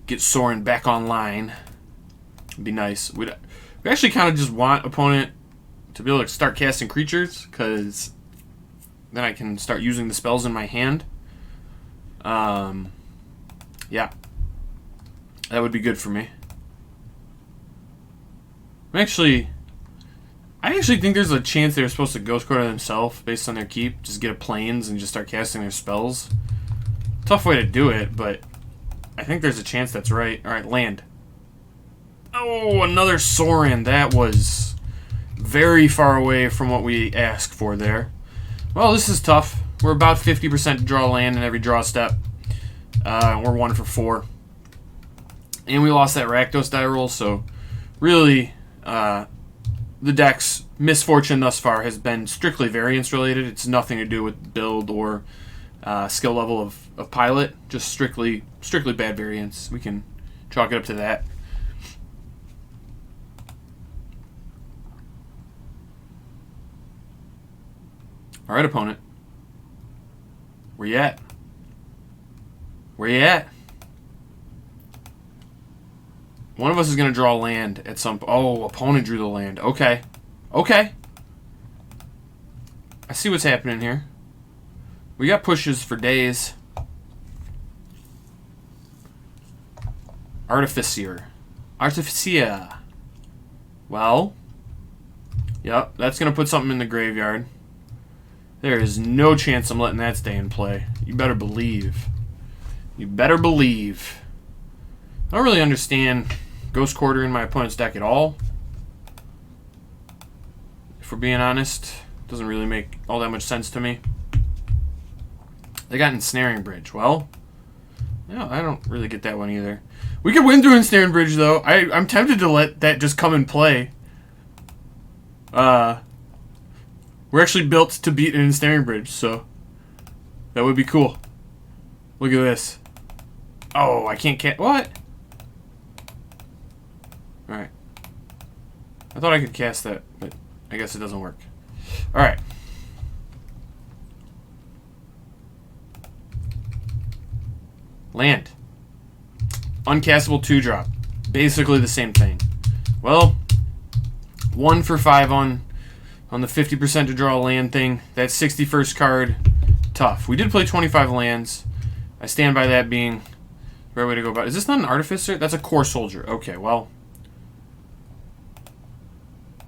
get Sorin back online. It'd be nice. We actually kind of just want opponent to be able to start casting creatures, because then I can start using the spells in my hand. Yeah. That would be good for me. I actually think there's a chance they were supposed to Ghost Quarter themselves based on their keep. Just get a planes and just start casting their spells. Tough way to do it, but I think there's a chance that's right. Alright, land. Oh, another Sorin. That was very far away from what we asked for there. Well, this is tough. We're about 50% to draw land in every draw step. We're 1 for 4. And we lost that Rakdos die roll, so really the deck's misfortune thus far has been strictly variance related. It's nothing to do with build or skill level of pilot, just strictly bad variance. We can chalk it up to that. Alright, opponent. Where you at? Where you at? One of us is going to draw land at some... Oh, opponent drew the land. Okay. Okay. I see what's happening here. We got pushes for days. Artificier. Artificier. Well. Yep, that's going to put something in the graveyard. There is no chance I'm letting that stay in play. You better believe. You better believe. I don't really understand Ghost Quarter in my opponent's deck at all. If we're being honest, it doesn't really make all that much sense to me. They got Ensnaring Bridge. Well, no, I don't really get that one either. We could win through Ensnaring Bridge, though. I'm tempted to let that just come and play. We're actually built to beat an Ensnaring Bridge, so that would be cool. Look at this. Oh, I can't what? Alright. I thought I could cast that, but I guess it doesn't work. Alright. Land. Uncastable 2-drop. Basically the same thing. Well, 1 for 5 on the 50% to draw a land thing. That 61st card, tough. We did play 25 lands. I stand by that being the right way to go about it. Is this not an Artificer? That's a Core Soldier. Okay, well.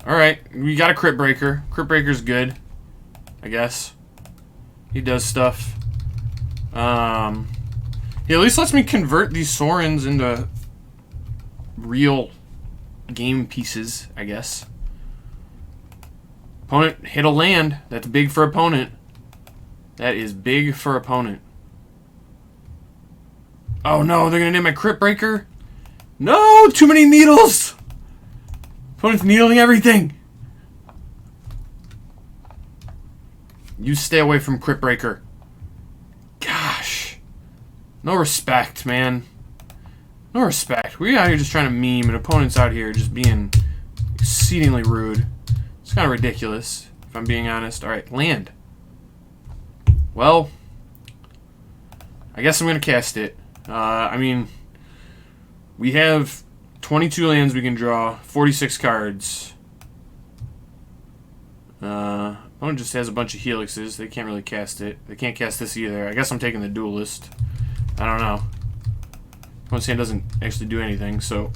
Alright, we got a Crypt Breaker. Crypt Breaker's good, I guess. He does stuff. He at least lets me convert these Sorins into real game pieces, I guess. Opponent hit a land. That's big for opponent. That is big for opponent. Oh no, they're going to name my Crypt Breaker? No, too many needles! Opponent's needling everything. You stay away from Crypt Breaker. Gosh. No respect, man. No respect. We're out here just trying to meme, and opponent's out here just being exceedingly rude. It's kind of ridiculous, if I'm being honest. Alright, land. Well, I guess I'm going to cast it. I mean, we have 22 lands we can draw, 46 cards. Opponent just has a bunch of helixes. They can't really cast it. They can't cast this either. I guess I'm taking the duelist. I don't know. Opponent's hand doesn't actually do anything, so...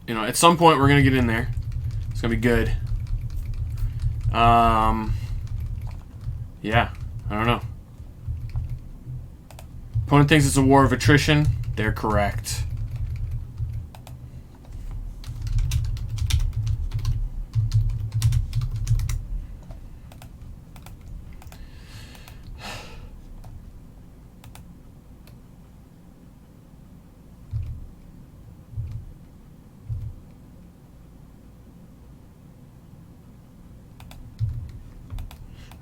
You know, at some point we're going to get in there. It's going to be good. Yeah, I don't know. Opponent thinks it's a war of attrition. They're correct.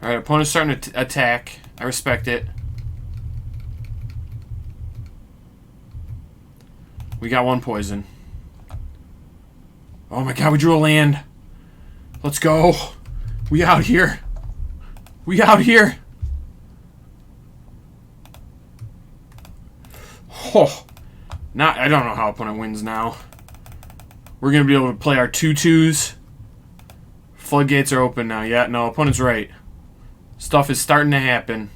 Alright, opponent's starting to attack. I respect it. We got 1 poison. Oh my god, we drew a land. Let's go. We out here. We out here. Oh, I don't know how opponent wins now. We're going to be able to play our 2/2s. Floodgates are open now. Yeah, no, opponent's right. Stuff is starting to happen.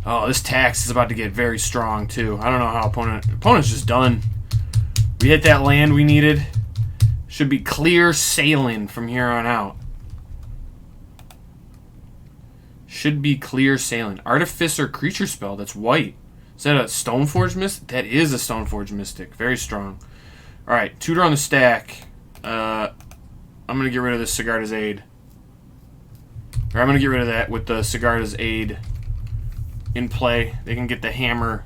Oh, this tax is about to get very strong, too. I don't know how opponent's just done. We hit that land we needed. Should be clear sailing from here on out. Should be clear sailing. Artificer creature spell. That's white. Is that a Stoneforge Mystic? That is a Stoneforge Mystic. Very strong. Alright, tutor on the stack. I'm going to get rid of this Sigarda's Aid. Or I'm going to get rid of that with the Sigarda's Aid in play. They can get the hammer,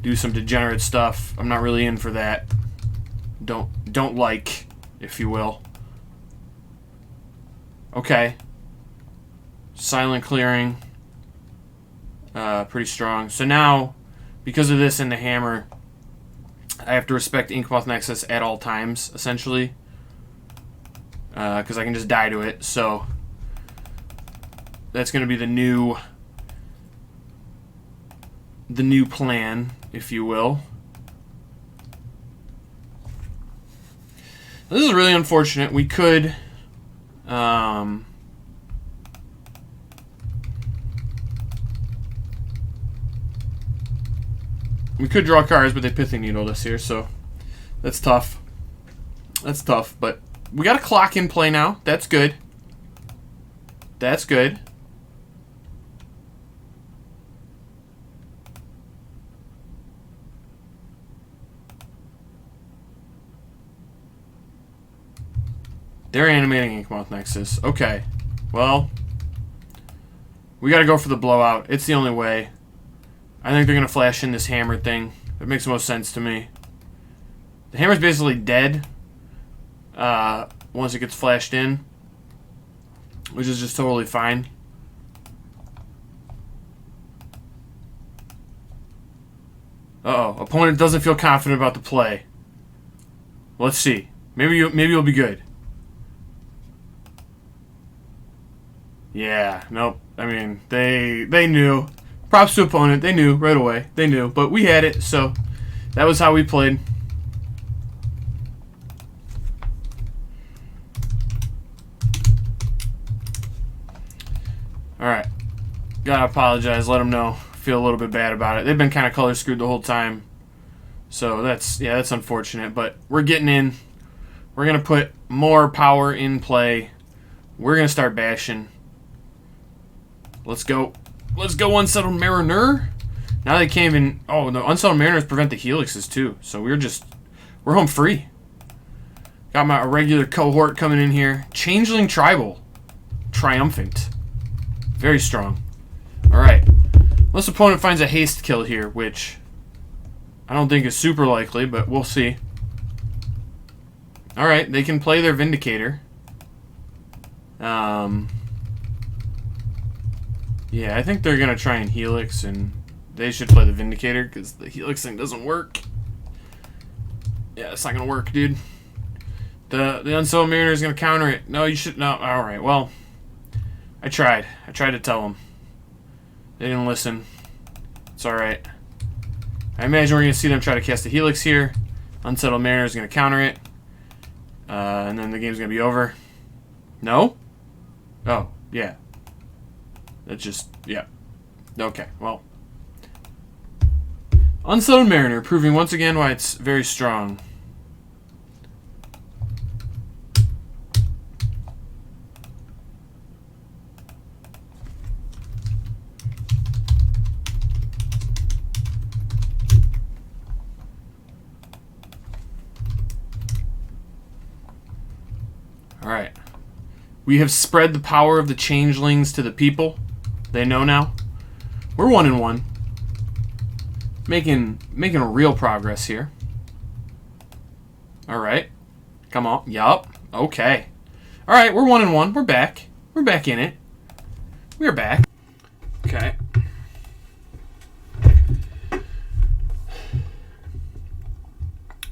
do some degenerate stuff. I'm not really in for that. Don't like, if you will. Okay. Silent clearing. Pretty strong. So now, because of this and the hammer, I have to respect Inkmoth Nexus at all times, essentially. Because I can just die to it. So that's going to be the new plan, if you will. This is really unfortunate. We could draw cards, but they Pithing Needled us here, so that's tough. That's tough, but we got a clock in play now. That's good. That's good. They're animating Inkmoth Nexus. Okay. Well, we got to go for the blowout. It's the only way. I think they're going to flash in this hammer thing. It makes the most sense to me. The hammer's basically dead once it gets flashed in, which is just totally fine. Uh-oh. Opponent doesn't feel confident about the play. Let's see. Maybe you'll be good. Yeah, nope. I mean, they knew. Props to opponent. They knew right away. They knew. But we had it, so that was how we played. Alright. Gotta apologize. Let them know. Feel a little bit bad about it. They've been kind of color screwed the whole time. So that's unfortunate. But we're getting in. We're going to put more power in play. We're going to start bashing. Let's go. Let's go, Unsettled Mariner. Now they can't even... Oh, the Unsettled Mariners prevent the Helixes, too. So we're home free. Got my regular cohort coming in here. Changeling Tribal. Triumphant. Very strong. Alright. Unless opponent finds a haste kill here, which I don't think is super likely, but we'll see. Alright, they can play their Vindicator. Yeah, I think they're going to try and Helix, and they should play the Vindicator, because the Helix thing doesn't work. Yeah, it's not going to work, dude. The Unsettled Mariner is going to counter it. No, you should... No, alright, well... I tried to tell them. They didn't listen. It's alright. I imagine we're going to see them try to cast the Helix here. Unsettled Mariner is going to counter it. And then the game's going to be over. No? Oh, yeah. That's just, yeah. Okay, well. Unsettled Mariner, proving once again why it's very strong. Alright. We have spread the power of the changelings to the people. They know now. We're 1-1. Making real progress here. Alright. Come on. Yup. Okay. Alright, we're 1-1. We're back. We're back in it. We're back. Okay.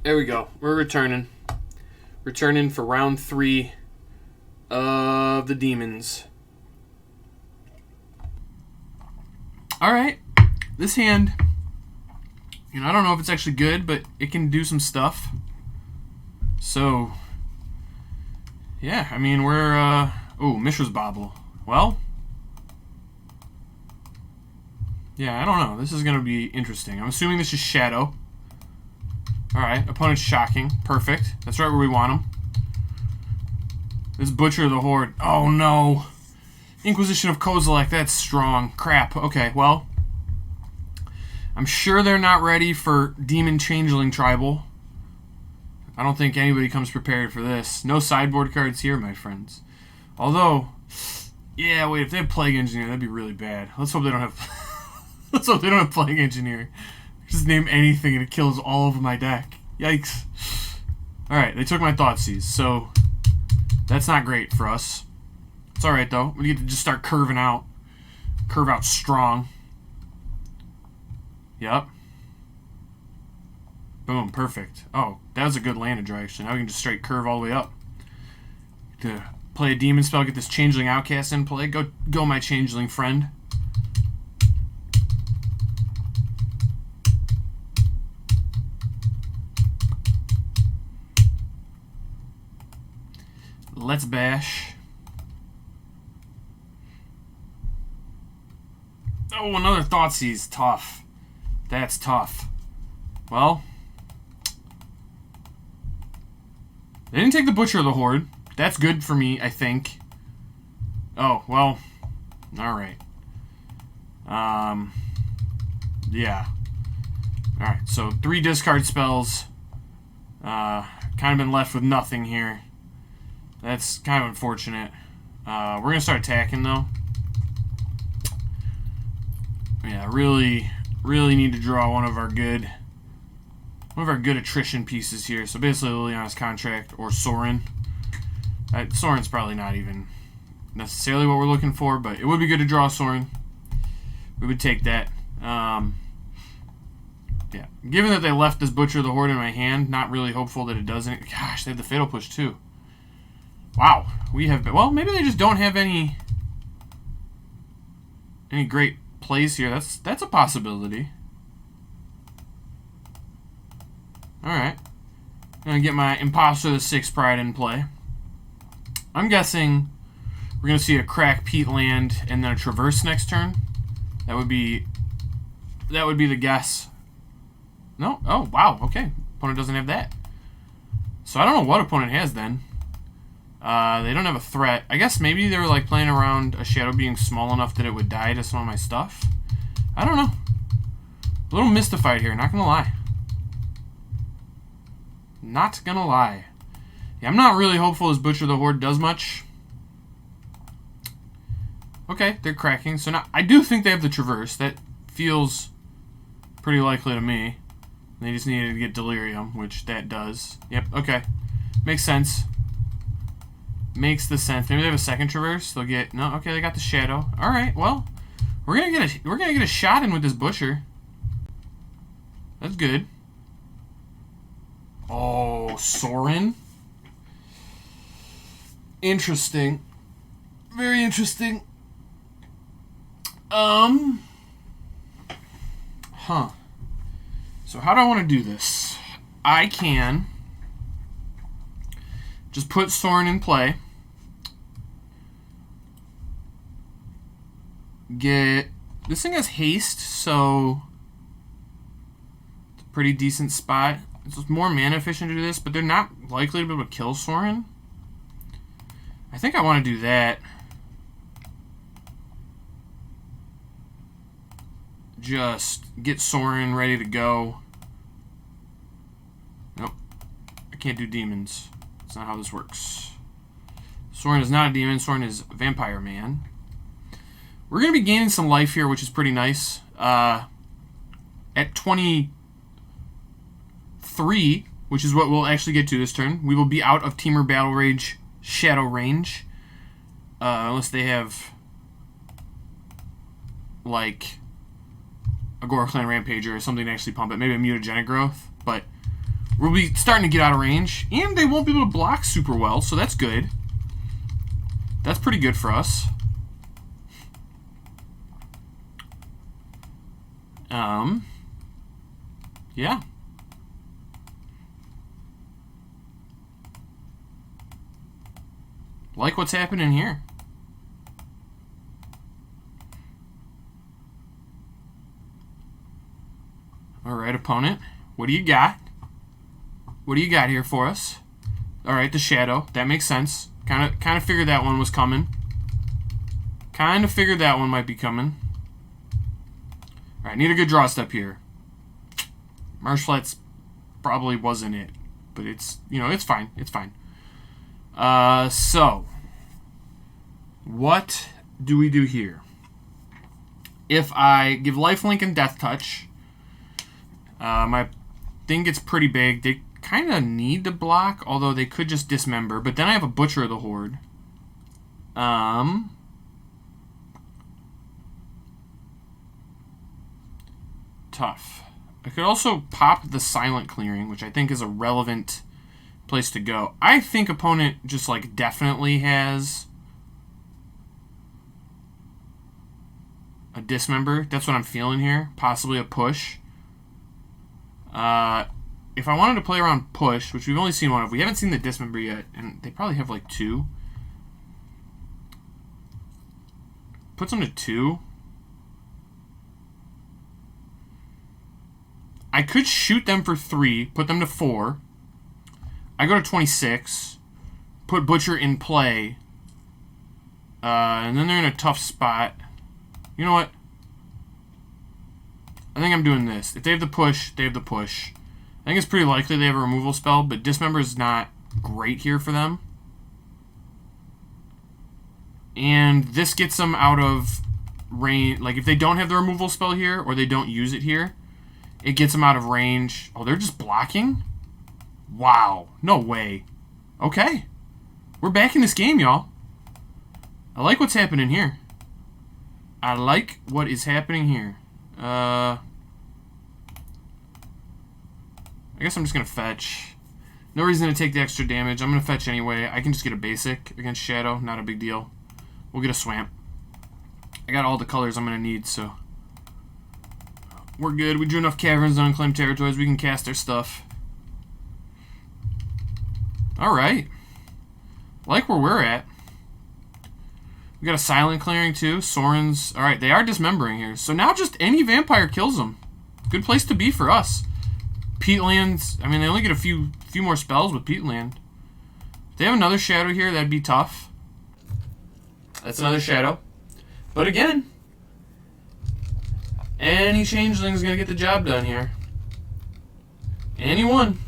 There we go. We're returning. Returning for round 3 of the Demons. Alright. This hand You know, I don't know if it's actually good, but it can do some stuff. So, yeah, I mean, we're, oh, Mishra's Bobble. Well, yeah, I don't know. This is going to be interesting. I'm assuming this is Shadow. Alright, opponent's shocking. Perfect. That's right where we want him. This Butcher of the Horde. Oh, no. Inquisition of Kozilek. That's strong. Crap. Okay, well, I'm sure they're not ready for Demon Changeling Tribal. I don't think anybody comes prepared for this. No sideboard cards here, my friends. Although, yeah, wait, if they have Plague Engineer, that'd be really bad. Let's hope they don't have... Let's hope they don't have Plague Engineer. Just name anything and it kills all of my deck. Yikes. Alright, they took my Thoughtseize, so that's not great for us. It's alright, though. We get to just start curving out. Curve out strong. Yep. Boom, perfect. Oh, that was a good land draw, actually. Now we can just straight curve all the way up. To play a demon spell, get this Changeling Outcast in play. Go my Changeling friend. Let's bash. Oh, another Thoughtseize. Tough. That's tough. Well, they didn't take the Butcher of the Horde. That's good for me, I think. Oh, well, alright. Yeah. Alright, so 3 discard spells. Kind of been left with nothing here. That's kind of unfortunate. We're going to start attacking, though. Yeah, really need to draw one of our good attrition pieces here. So basically Liliana's Contract or Sorin. Sorin's probably not even necessarily what we're looking for, but it would be good to draw Sorin. We would take that. Yeah. Given that they left this Butcher of the Horde in my hand, not really hopeful that it doesn't. Gosh, they had the Fatal Push too. Wow. We have... Well, maybe they just don't have any great plays here. That's a possibility. Alright. I'm going to get my Imposter the 6 Pride in play. I'm guessing we're going to see a Crack Peat land and then a Traverse next turn. That would be the guess. No? Oh, wow. Okay. Opponent doesn't have that. So I don't know what opponent has then. They don't have a threat. I guess maybe they were like playing around a shadow being small enough that it would die to some of my stuff. I don't know. A little mystified here, not gonna lie. Not gonna lie. Yeah, I'm not really hopeful this Butcher of the Horde does much. Okay, they're cracking. So now I do think they have the Traverse. That feels pretty likely to me. They just needed to get Delirium, which that does. Yep, okay. Makes sense. Makes the sense. Maybe they have a second Traverse. They'll get... No, okay, they got the Shadow. Alright, well, we're gonna get a shot in with this Butcher. That's good. Oh, Sorin. Interesting. Very interesting. Huh. So how do I want to do this? I can just put Sorin in play. Get... This thing has haste, so... It's a pretty decent spot. It's more mana efficient to do this, but they're not likely to be able to kill Sorin. I think I want to do that. Just get Sorin ready to go. Nope. I can't do demons. That's not how this works. Sorin is not a demon. Sorin is Vampire Man. We're going to be gaining some life here, which is pretty nice. At 23, which is what we'll actually get to this turn, we will be out of Temur Battle Rage Shadow range. Unless they have, like, a Gorklan Rampager or something to actually pump it. Maybe a Mutagenic Growth. But we'll be starting to get out of range. And they won't be able to block super well, so that's good. That's pretty good for us. Yeah. Like what's happening here. Alright, opponent. What do you got? What do you got here for us? Alright, the shadow. That makes sense. Kind of figured that one was coming. Kind of figured that one might be coming. Alright, need a good draw step here. Marsh Flats probably wasn't it. But it's, you know, it's fine. It's fine. So, what do we do here? If I give Lifelink and Death Touch, my thing gets pretty big. They kind of need to block, although they could just dismember. But then I have a Butcher of the Horde. Tough. I could also pop the Silent Clearing, which I think is a relevant place to go. I think opponent just like definitely has a dismember. That's what I'm feeling here. Possibly a push. If I wanted to play around push, which we've only seen one of, we haven't seen the dismember yet, and they probably have like 2. Puts them to 2. I could shoot them for 3, put them to 4. I go to 26, put Butcher in play, and then they're in a tough spot. You know what? I think I'm doing this. If they have the push, they have the push. I think it's pretty likely they have a removal spell, but Dismember is not great here for them. And this gets them out of range. Like, if they don't have the removal spell here, or they don't use it here, it gets them out of range. Oh, they're just blocking? Wow. No way. Okay. We're back in this game, y'all. I like what's happening here. I like what is happening here. I guess I'm just going to fetch. No reason to take the extra damage. I'm going to fetch anyway. I can just get a basic against Shadow. Not a big deal. We'll get a Swamp. I got all the colors I'm going to need, so we're good. We drew enough caverns and unclaimed territories. We can cast our stuff. Alright. Like where we're at. We got a Silent Clearing too. Sorin's. Alright, they are dismembering here. So now just any vampire kills them. Good place to be for us. Peatlands. I mean, they only get a few more spells with Peatland. If they have another Shadow here, that'd be tough. That's another Shadow. But again, any Changeling's gonna get the job done here. Anyone.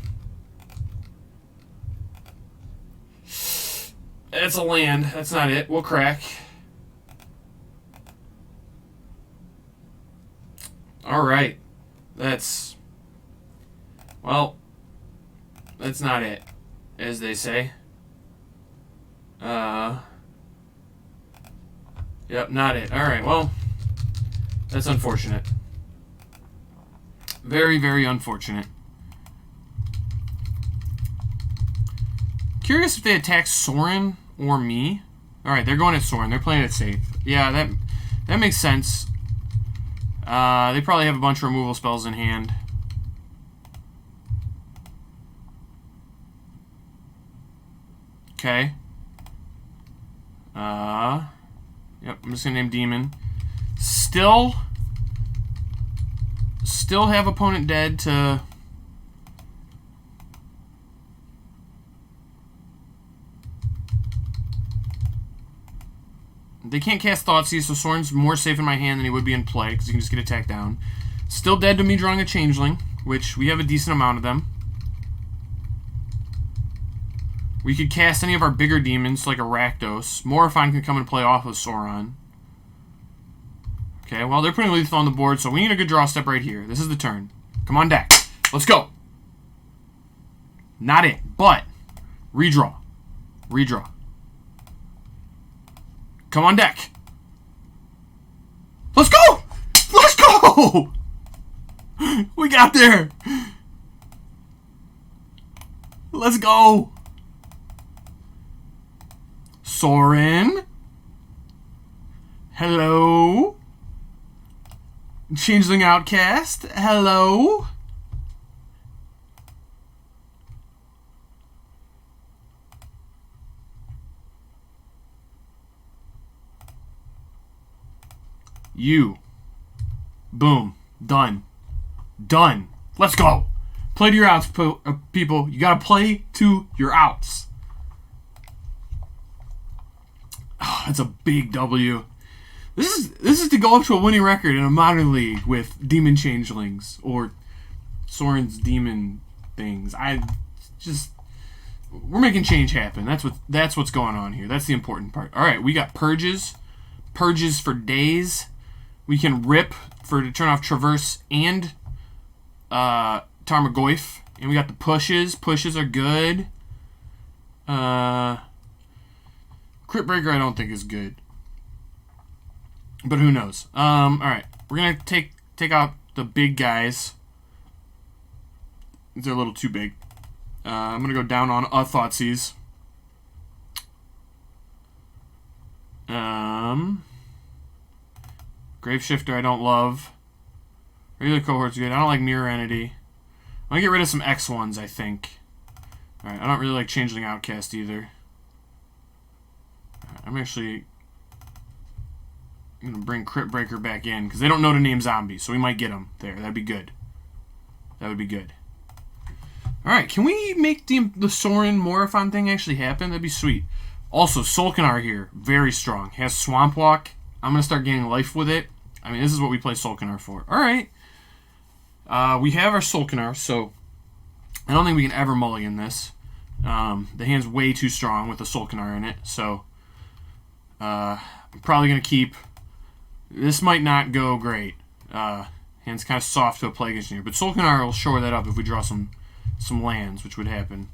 That's a land. That's not it. We'll crack. Alright. That's... Well, that's not it, as they say. Yep, not it. Alright, well, that's unfortunate. Very, very unfortunate. Curious if they attack Sorin or me. Alright, they're going at Sorin. They're playing it safe. Yeah, that makes sense. They probably have a bunch of removal spells in hand. Okay. Yep, I'm just gonna name Demon. Still have opponent dead to... They can't cast Thoughtseize, so Sorin's more safe in my hand than he would be in play, because he can just get attacked down. Still dead to me drawing a Changeling, which we have a decent amount of them. We could cast any of our bigger demons, like a Rakdos. Morifine can come and play off of Sorin. Okay, well, they're putting lethal on the board, so we need a good draw step right here. This is the turn. Come on, deck. Let's go. Not it, but redraw. Redraw. Come on, deck. Let's go! Let's go! We got there. Let's go. Sorin. Hello. Changeling Outcast. Hello. You. Boom. Done. Done. Let's go. Play to your outs, people. You gotta play to your outs. Oh, that's a big W. This is to go up to a winning record in a modern league with Demon Changelings or Sorin's Demon things. We're making change happen. That's what's going on here. That's the important part. All right, we got purges for days. We can rip to turn off Traverse and Tarmogoyf, and we got the pushes. Pushes are good. Crit Breaker I don't think is good, but who knows? All right, we're gonna take out the big guys. They're a little too big. I'm gonna go down on Thoughtseize. Graveshifter I don't love. Regular Cohort's good. I don't like Mirror Entity. I'm gonna get rid of some X ones, I think. Alright, I don't really like Changeling Outcast either. I'm actually gonna bring Crit Breaker back in because they don't know to name zombies, so we might get them there. That'd be good. That would be good. Alright, can we make the Sorin Morophon thing actually happen? That'd be sweet. Also, Solkanar here, very strong. Has Swamp Walk. I'm going to start gaining life with it. I mean, this is what we play Solkanar for. Alright. We have our Solkanar, so I don't think we can ever mulligan this. The hand's way too strong with the Solkanar in it, so I'm probably going to keep... This might not go great. Hand's kind of soft to a Plague Engineer, but Solkanar will shore that up if we draw some lands, which could happen.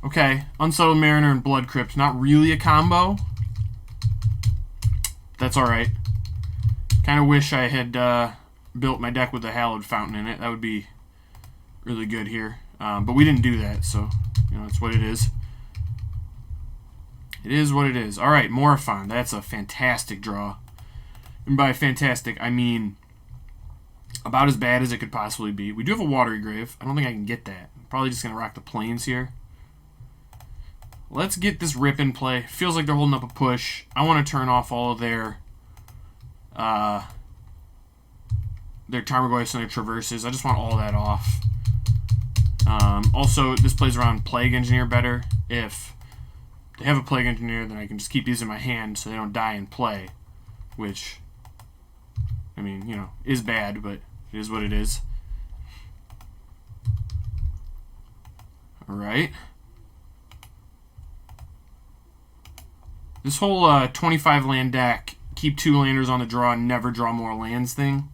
Okay, Unsettled Mariner and Blood Crypt, not really a combo. That's alright. Kind of wish I had built my deck with the Hallowed Fountain in it. That would be really good here. But we didn't do that, so, you know, it's what it is. It is what it is. Alright, Morophon, that's a fantastic draw. And by fantastic, I mean about as bad as it could possibly be. We do have a Watery Grave. I don't think I can get that. I'm probably just going to rock the Plains here. Let's get this rip in play. Feels like they're holding up a push. I want to turn off all of their Tarmogoyfs and their Traverses. I just want all that off. Also, this plays around Plague Engineer better. If they have a Plague Engineer, then I can just keep these in my hand so they don't die in play. Which, I mean, you know, is bad, but it is what it is. Alright. This whole 25 land deck, keep 2 landers on the draw and never draw more lands thing,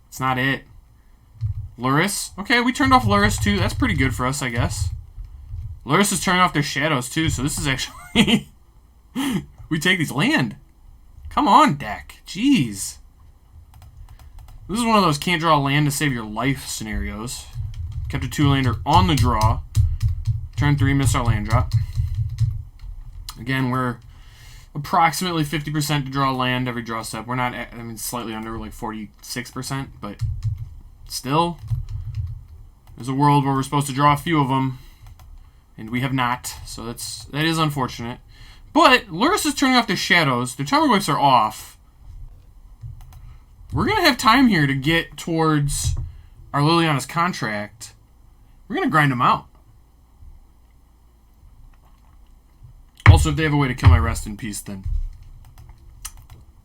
it's not it. Lurrus. Okay, we turned off Lurrus too. That's pretty good for us, I guess. Lurrus is turning off their shadows too, so this is actually... we take these land. Come on, deck. Jeez. This is one of those can't draw land to save your life scenarios. Kept a 2-lander on the draw. Turn 3, miss our land drop. Again, we're approximately 50% to draw land every draw step. We're not, I mean, slightly under, we're like 46%, but still, there's a world where we're supposed to draw a few of them, and we have not, so that is unfortunate. But Lurrus is turning off their shadows. Their Tarmogoyfs are off. We're going to have time here to get towards our Liliana's contract. We're going to grind them out. Also, if they have a way to kill my Rest in Peace, then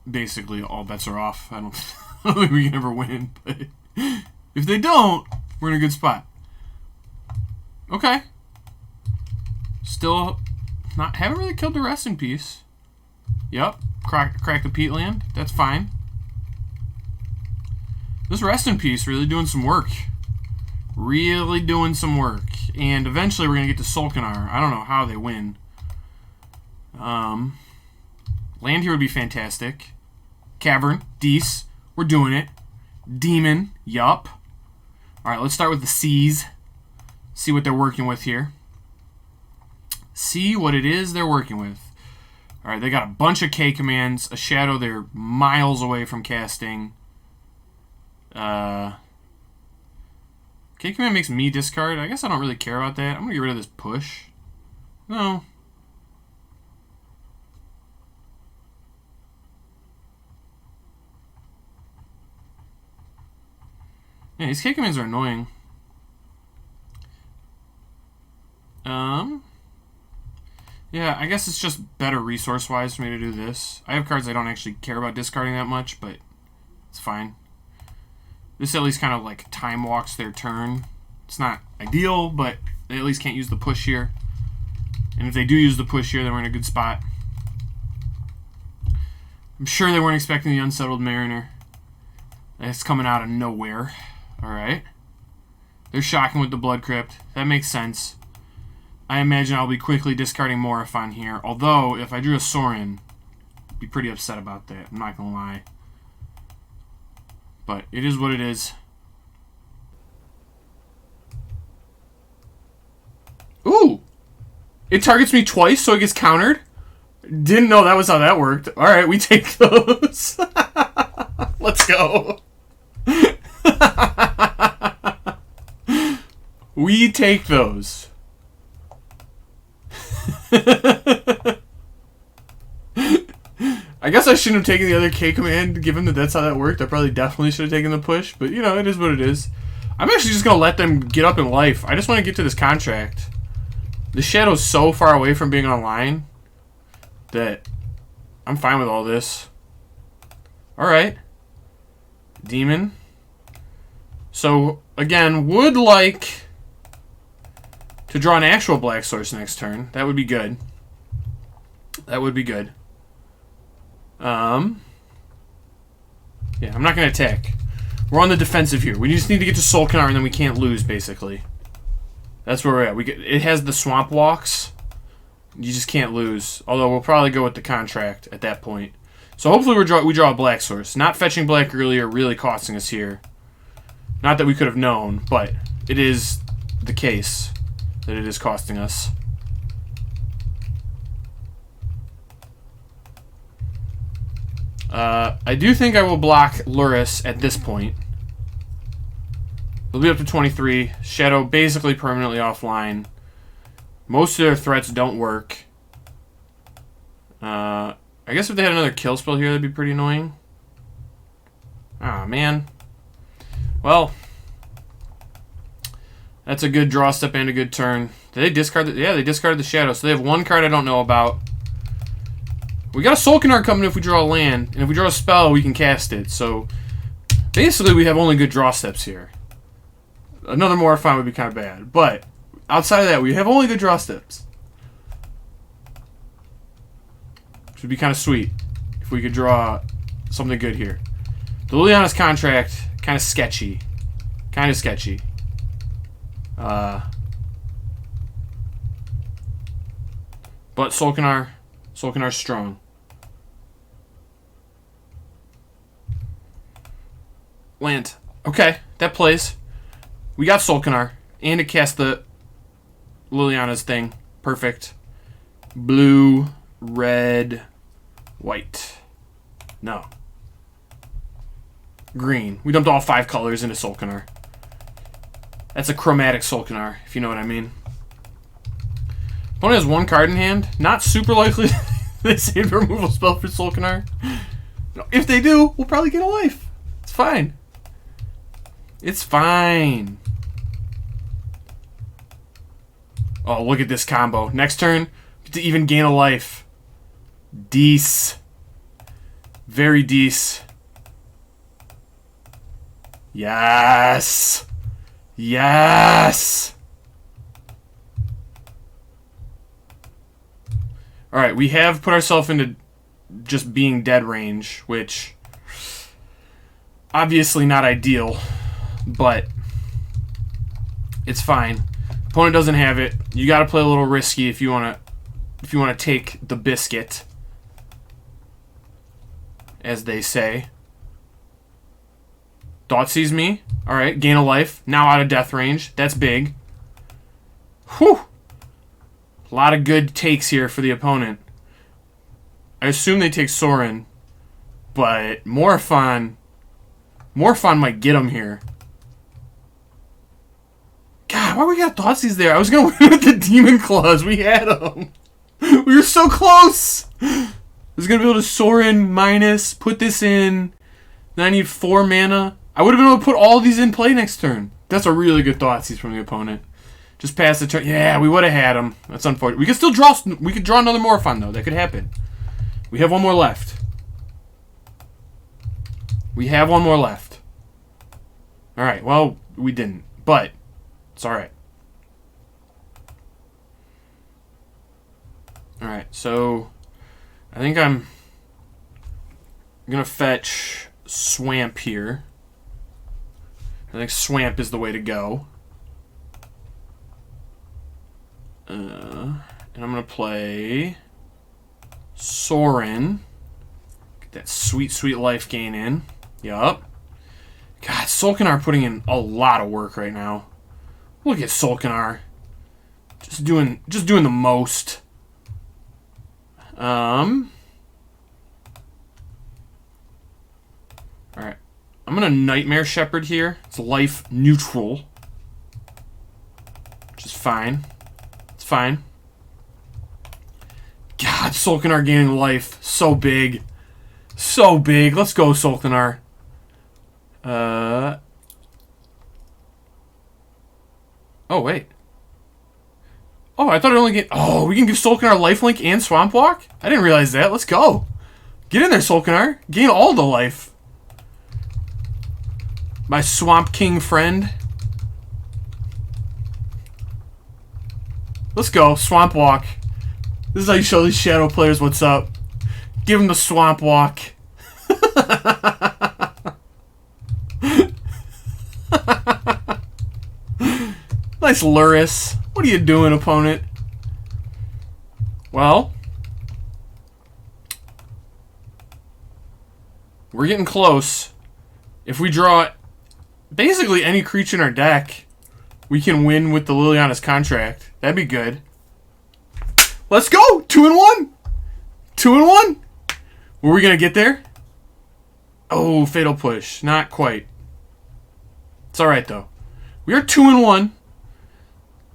basically all bets are off. I don't think we can ever win, but if they don't, we're in a good spot. Okay. Still haven't really killed the Rest in Peace. Yep. Crack the peat land. That's fine. This Rest in Peace really doing some work. Really doing some work. And eventually we're going to get to Solkanar. I don't know how they win. Land here would be fantastic. Cavern. Dees. We're doing it. Demon. Yup. Alright, let's start with the Seas. See what they're working with here. See what it is they're working with. Alright, they got a bunch of K commands. A Shadow they're miles away from casting. K command makes me discard. I guess I don't really care about that. I'm going to get rid of this push. No. Yeah, these K commands are annoying. Yeah, I guess it's just better resource-wise for me to do this. I have cards I don't actually care about discarding that much, but it's fine. This at least kind of like time walks their turn. It's not ideal, but they at least can't use the push here. And if they do use the push here, then we're in a good spot. I'm sure they weren't expecting the Unsettled Mariner. That's coming out of nowhere. Alright. They're shocking with the Blood Crypt. That makes sense. I imagine I'll be quickly discarding Moriph here. Although, if I drew a Sorin, I'd be pretty upset about that. I'm not going to lie. But it is what it is. Ooh! It targets me twice, so it gets countered? Didn't know that was how that worked. Alright, we take those. Let's go. We take those. I guess I shouldn't have taken the other K command, given that that's how that worked. I probably definitely should have taken the push, but you know, it is what it is. I'm actually just going to let them get up in life. I just want to get to this contract. The Shadow's so far away from being online that I'm fine with all this. Alright. Demon. So, again, would like to draw an actual black source next turn. That would be good. That would be good. Yeah, I'm not going to attack. We're on the defensive here. We just need to get to Solkanar and then we can't lose, basically. That's where we're at. It has the Swamp Walks. You just can't lose. Although we'll probably go with the contract at that point. So hopefully we draw a black source. Not fetching black earlier really costing us here. Not that we could have known, but it is the case that it is costing us. I do think I will block Luris at this point. They'll be up to 23. Shadow basically permanently offline. Most of their threats don't work. I guess if they had another kill spell here, that'd be pretty annoying. Ah, man. Well, that's a good draw step and a good turn. Did they discard the... Yeah, they discarded the Shadow. So they have one card I don't know about. We got a Solkanar coming if we draw a land. And if we draw a spell, we can cast it. So, basically, we have only good draw steps here. Another Morify would be kind of bad. But, outside of that, we have only good draw steps. Which would be kind of sweet if we could draw something good here. The Liliana's contract, kind of sketchy. Kind of sketchy. But Solkanar's strong. Land. Okay, that plays. We got Solkanar. And to cast the Liliana's thing. Perfect. Blue, red, white. No. Green. We dumped all 5 colors into Solkanar. That's a chromatic Solkanar, if you know what I mean. Opponent has 1 card in hand. Not super likely they save a removal spell for Solkanar. If they do, we'll probably get a life. It's fine. It's fine. Oh, look at this combo. Next turn, get to even gain a life. Dece. Very dece. Yes. Yes. Alright, we have put ourselves into just being dead range, which obviously not ideal, but it's fine. Opponent doesn't have it. You got to play a little risky if you want to take the biscuit, as they say. Thoughtseize me. Alright, gain a life. Now out of death range. That's big. Whew. A lot of good takes here for the opponent. I assume they take Sorin, but Morifon might get him here. God, why we got Thoughtseize there? I was going to win with the Demon Claws. We had them. We were so close. I was going to be able to Sorin minus, put this in. Then I need 4 mana. I would have been able to put all these in play next turn. That's a really good Thoughtseize from the opponent. Just pass the turn. Yeah, we would have had him. That's unfortunate. We could still draw. We could draw another Morphon, though. That could happen. We have one more left. We have one more left. Alright, well, we didn't. But, it's alright. Alright, so I think I'm going to fetch Swamp here. I think Swamp is the way to go. And I'm going to play Sorin. Get that sweet, sweet life gain in. Yup. God, Solkanar putting in a lot of work right now. Look at Solkanar. Just doing the most. Alright. I'm gonna Nightmare Shepherd here. It's life neutral. Which is fine. It's fine. God, Solkanar gaining life. So big. So big. Let's go, Solkanar. Oh, wait. Oh, I thought it only get... Oh, we can give Solkanar lifelink and Swamp Walk? I didn't realize that. Let's go. Get in there, Solkanar. Gain all the life. My Swamp King friend. Let's go. Swamp Walk. This is how you show these Shadow players what's up. Give them the Swamp Walk. Nice Luris. What are you doing, opponent? Well, we're getting close. If we draw basically any creature in our deck, we can win with the Liliana's Contract. That'd be good. Let's go! 2-1! 2-1! Were we gonna get there? Oh, Fatal Push. Not quite. It's alright, though. We are 2-1.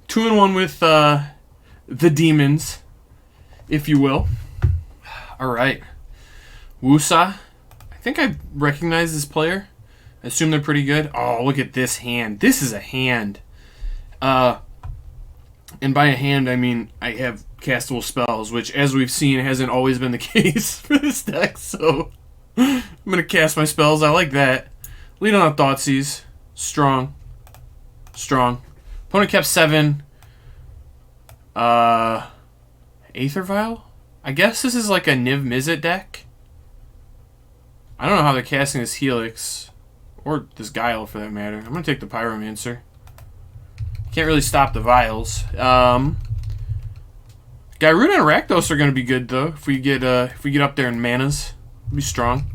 2-1 with the demons, if you will. Alright. Wusa. I think I recognize this player. I assume they're pretty good. Oh, look at this hand. This is a hand. And by a hand, I mean I have castable spells, which, as we've seen, hasn't always been the case for this deck, so I'm going to cast my spells. I like that. Lead on a Thoughtseize. Strong. Strong. Opponent kept 7. Aether Vial? I guess this is like a Niv Mizzet deck. I don't know how they're casting this Helix. Or this Guile, for that matter. I'm going to take the Pyromancer. Can't really stop the Vials. Gyruda and Rakdos are going to be good, though. If we get up there in manas. They'll be strong.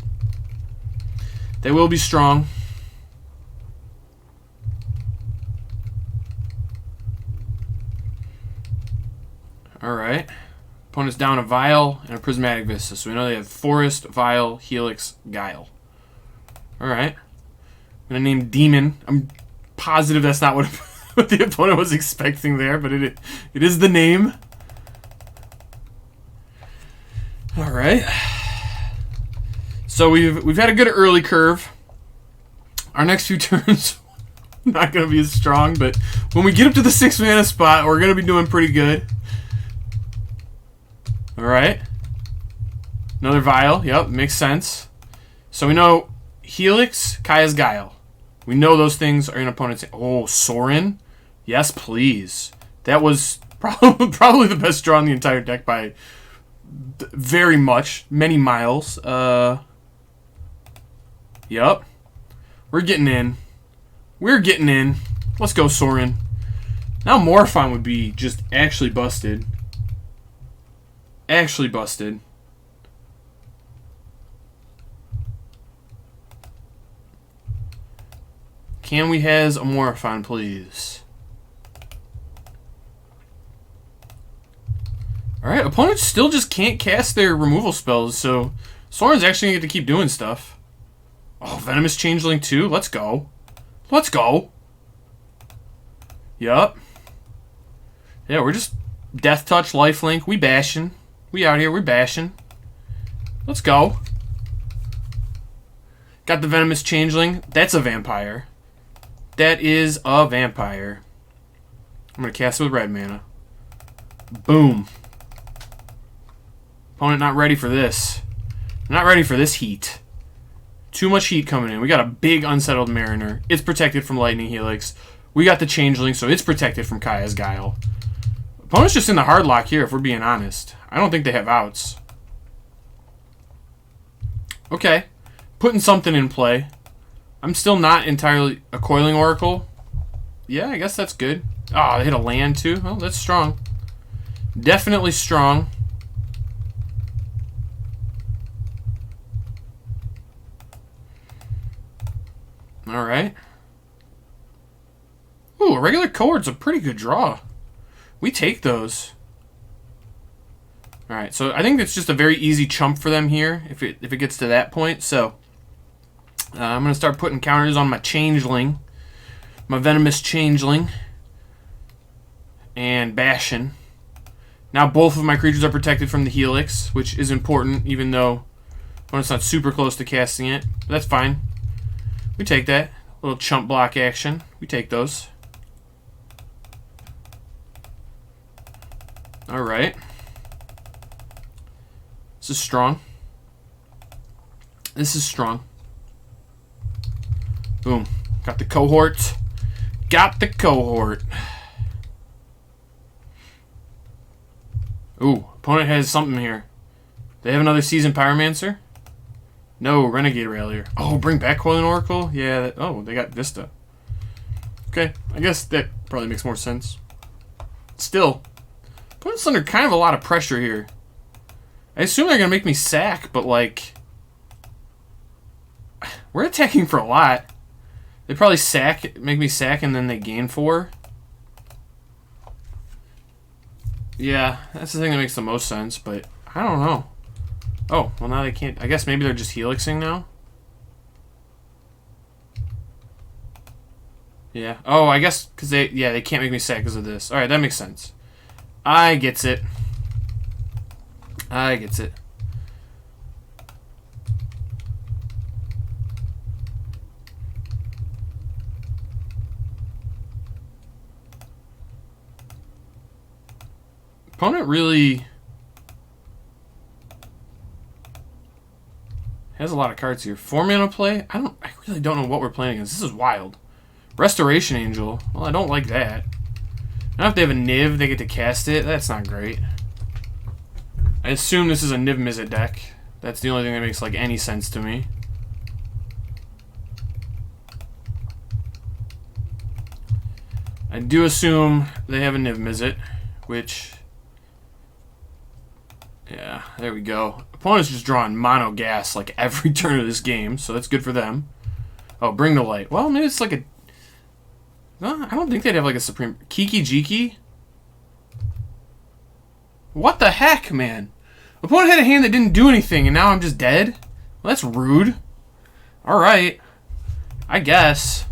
They will be strong. Alright. Opponent's down a Vial and a Prismatic Vista. So we know they have Forest, Vial, Helix, Guile. Alright. I'm going to name Demon. I'm positive that's not what the opponent was expecting there, but it is the name. Alright. So we've had a good early curve. Our next few turns not going to be as strong, but when we get up to the 6 mana spot, we're going to be doing pretty good. Alright. Another Vial. Yep, makes sense. So we know Helix, Kaya's Guile. We know those things are in opponent's... Oh, Sorin? Yes, please. That was probably the best draw in the entire deck by very much. Many miles. Yep. We're getting in. We're getting in. Let's go, Sorin. Now Morphon would be just actually busted. Actually busted. Can we has a Morphon, please? Alright, opponents still just can't cast their removal spells, so Sorin's actually going to get to keep doing stuff. Oh, Venomous Changeling too? Let's go. Let's go. Yup. Yeah, we're just Death Touch, Lifelink. We bashing. We out here. We bashing. Let's go. Got the Venomous Changeling. That's a vampire. That is a vampire. I'm going to cast it with red mana. Boom. Opponent not ready for this. Not ready for this heat. Too much heat coming in. We got a big Unsettled Mariner. It's protected from Lightning Helix. We got the Changeling, so it's protected from Kaya's Guile. Opponent's just in the hard lock here, if we're being honest. I don't think they have outs. Okay. Putting something in play. I'm still not entirely... A Coiling Oracle? Yeah, I guess that's good. Oh, they hit a land too? Oh, that's strong. Definitely strong. Alright. Ooh, a regular Cohort's a pretty good draw. We take those. Alright, so I think it's just a very easy chump for them here if it gets to that point. So I'm going to start putting counters on my Changeling. My Venomous Changeling. And bashing. Now both of my creatures are protected from the Helix, which is important, even though it's not super close to casting it. But that's fine. We take that. Little chump block action. We take those. Alright. This is strong. This is strong. Boom. Got the Cohort. Got the Cohort. Ooh, opponent has something here. They have another Seasoned Pyromancer? No, Renegade Railier. Oh, bring back Coiling Oracle? Yeah, oh, they got Vista. Okay, I guess that probably makes more sense. Still, opponent's under kind of a lot of pressure here. I assume they're going to make me sack, but like... We're attacking for a lot. They probably make me sack, and then they gain 4. Yeah, that's the thing that makes the most sense, but I don't know. Oh, well now they can't. I guess maybe they're just helixing now? Yeah. Oh, I guess because they can't make me sack because of this. Alright, that makes sense. I gets it. I gets it. Opponent really has a lot of cards here. 4 mana play? I really don't know what we're playing against. This is wild. Restoration Angel. Well, I don't like that. Now if they have a Niv, they get to cast it. That's not great. I assume this is a Niv Mizzet deck. That's the only thing that makes like any sense to me. I do assume they have a Niv Mizzet, which... Yeah, there we go. Opponent's just drawing mono gas like every turn of this game, so that's good for them. Oh, bring the light. Well, maybe it's like a... No, I don't think they'd have like a Supreme... Kiki Jiki? What the heck, man? Opponent had a hand that didn't do anything, and now I'm just dead? Well, that's rude. Alright. I guess.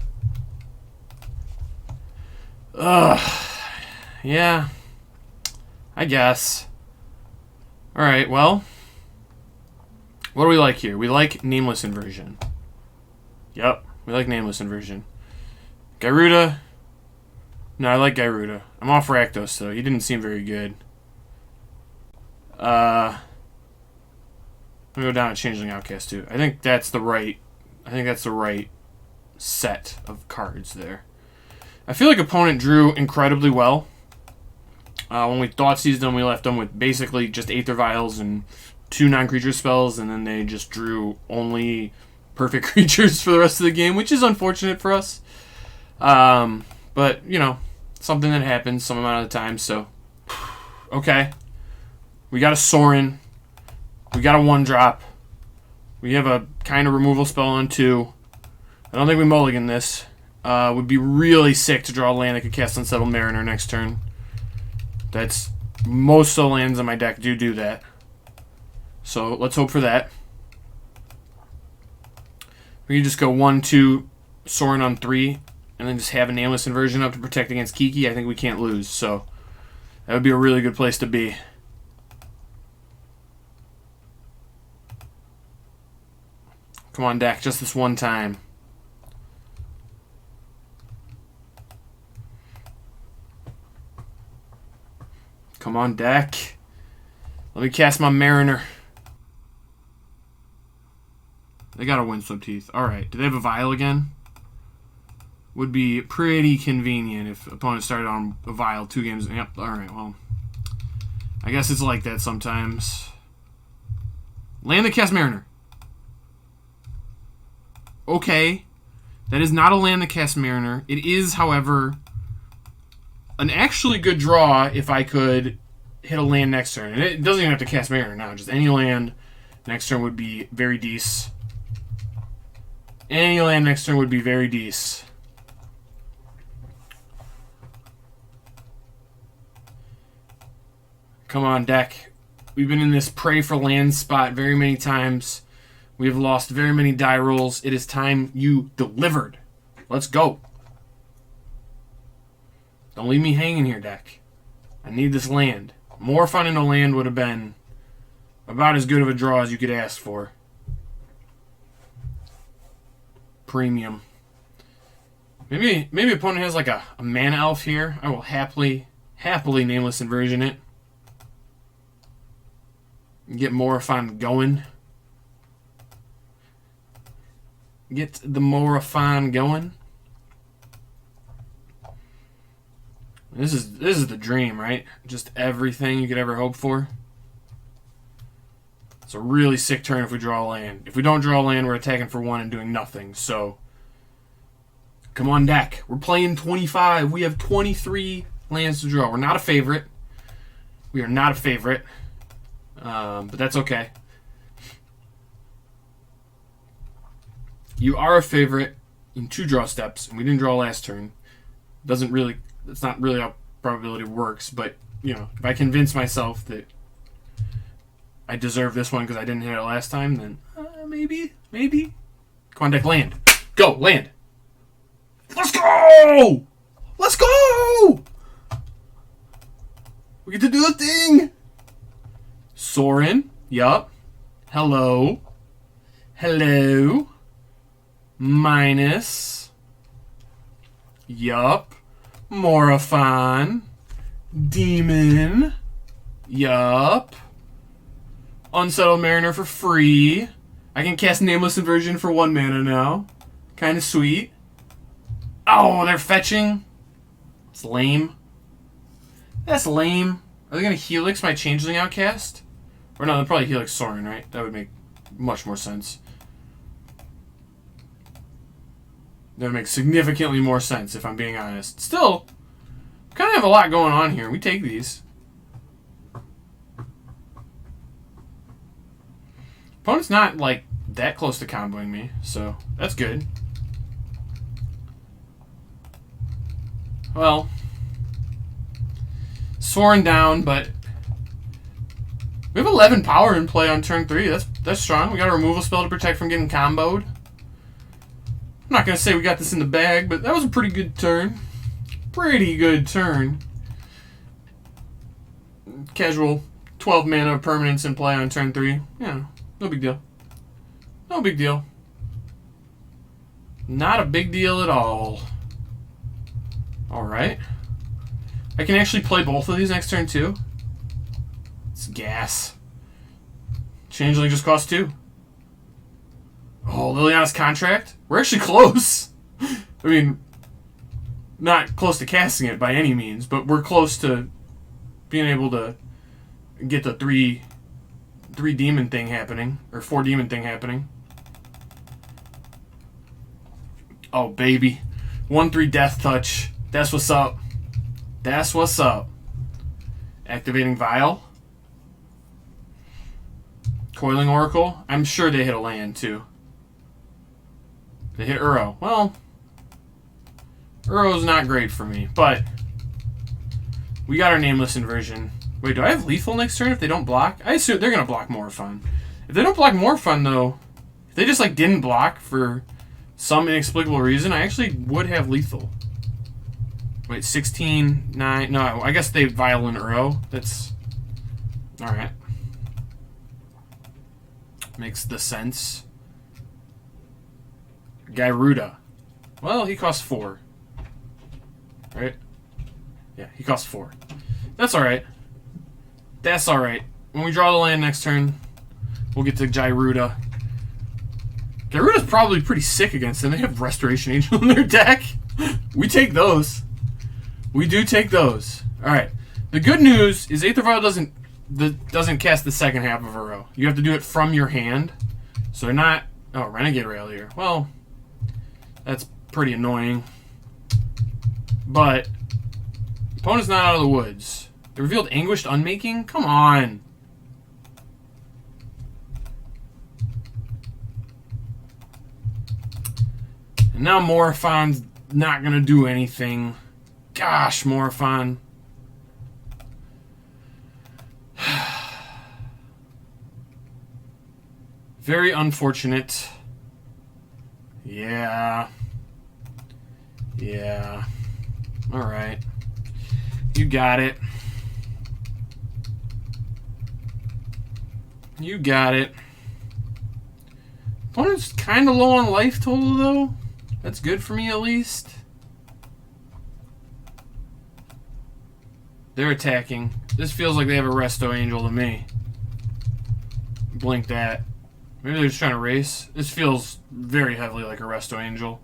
Ugh. Yeah. I guess. Alright, well. What do we like here? We like Nameless Inversion. Yep, we like Nameless Inversion. Gyruda. No, I like Gyruda. I'm off Rakdos, though. He didn't seem very good. I'm gonna go down to Changeling Outcast, too. I think that's the right set of cards there. I feel like opponent drew incredibly well. When we thought seized them, we left them with basically just Aether Vials and 2 non-creature spells, and then they just drew only perfect creatures for the rest of the game, which is unfortunate for us. But, you know, something that happens some amount of the time, so... Okay. We got a Sorin. We got a 1-drop. We have a kind of removal spell on 2. I don't think we mulligan this. Would be really sick to draw a land that could cast Unsettled Mariner next turn. That's... Most of the lands in my deck do that. So, let's hope for that. We can just go 1-2 Sorin on 3, and then just have a Nameless Inversion up to protect against Kiki. I think we can't lose, so... That would be a really good place to be. Come on, deck, just this one time. Come on, deck. Let me cast my Mariner. They got a Windswept Teeth. Alright, do they have a Vial again? Would be pretty convenient if opponents started on a Vial 2 games. Yep, alright, well. I guess it's like that sometimes. Land the cast Mariner. Okay. That is not a land the cast Mariner. It is, however, an actually good draw if I could hit a land next turn. And it doesn't even have to cast Mariner now. Just any land next turn would be very decent. Any land next turn would be very decent. Come on, deck. We've been in this pray for land spot very many times. We have lost very many die rolls. It is time you delivered. Let's go. Don't leave me hanging here, deck. I need this land. More fun in a land would have been about as good of a draw as you could ask for. Premium. Maybe opponent has like a mana elf here. I will happily nameless inversion it. Get Morifon going. Get the Morifon going. This is the dream, right? Just everything you could ever hope for. It's a really sick turn if we draw a land. If we don't draw a land, we're attacking for 1 and doing nothing. So, come on, deck. We're playing 25. We have 23 lands to draw. We're not a favorite. We are not a favorite. But that's okay. You are a favorite in 2 draw steps, and we didn't draw last turn. That's not really how probability works, but, you know, if I convince myself that I deserve this one because I didn't hit it last time, then maybe. Come on, deck, land. Go, land. Let's go! Let's go! We get to do a thing! Sorin, yup. Hello. Minus. Yup. Morifon. Demon. Yup. Unsettled Mariner for free. I can cast Nameless Inversion for 1 mana now. Kinda sweet. Oh, they're fetching? It's lame. That's lame. Are they gonna Helix my Changeling Outcast? Or no, they'll probably Helix Sorin, right? That would make much more sense. That would make significantly more sense, if I'm being honest. Still, kind of have a lot going on here. We take these. Opponent's not, like, that close to comboing me, so that's good. Well, Sorin down, but we have 11 power in play on turn 3. That's strong. We got a removal spell to protect from getting comboed. I'm not going to say we got this in the bag, but that was a pretty good turn. Pretty good turn. Casual 12 mana permanence in play on turn 3. Yeah, no big deal. No big deal. Not a big deal at all. Alright. I can actually play both of these next turn too. It's gas. Changeling just costs 2. Oh, Liliana's Contract? We're actually close. I mean, not close to casting it by any means, but we're close to being able to get the 3 demon thing happening, or 4 demon thing happening. Oh, baby. 1/3 Death Touch. That's what's up. That's what's up. Activating Vial. Coiling Oracle. I'm sure they hit a land, too. They hit Uro. Well, Uro's not great for me, but we got our Nameless Inversion. Wait, do I have lethal next turn if they don't block? I assume they're going to block Morifon. If they don't block Morifon, though, if they just, like, didn't block for some inexplicable reason, I actually would have lethal. Wait, 16, 9... No, I guess they Vial and Uro. That's... Alright. Makes the sense. Gyruda. Well, he costs 4. Right? Yeah, he costs 4. That's alright. That's alright. When we draw the land next turn, we'll get to Gyruda. Gyruda's probably pretty sick against them. They have Restoration Angel in their deck. We take those. We do take those. Alright. The good news is Aether Vial doesn't cast the second half of Uro. You have to do it from your hand. So they're not... Oh, Renegade Rail here. Well, that's pretty annoying. But opponent's not out of the woods. They revealed Anguished Unmaking? Come on. And now Morophon's not going to do anything. Gosh, Morophon. Very unfortunate. Yeah. Yeah. Alright. You got it. You got it. Opponent's kind of low on life total, though. That's good for me, at least. They're attacking. This feels like they have a Resto Angel to me. Blink that. Maybe they're just trying to race. This feels very heavily like a Resto Angel.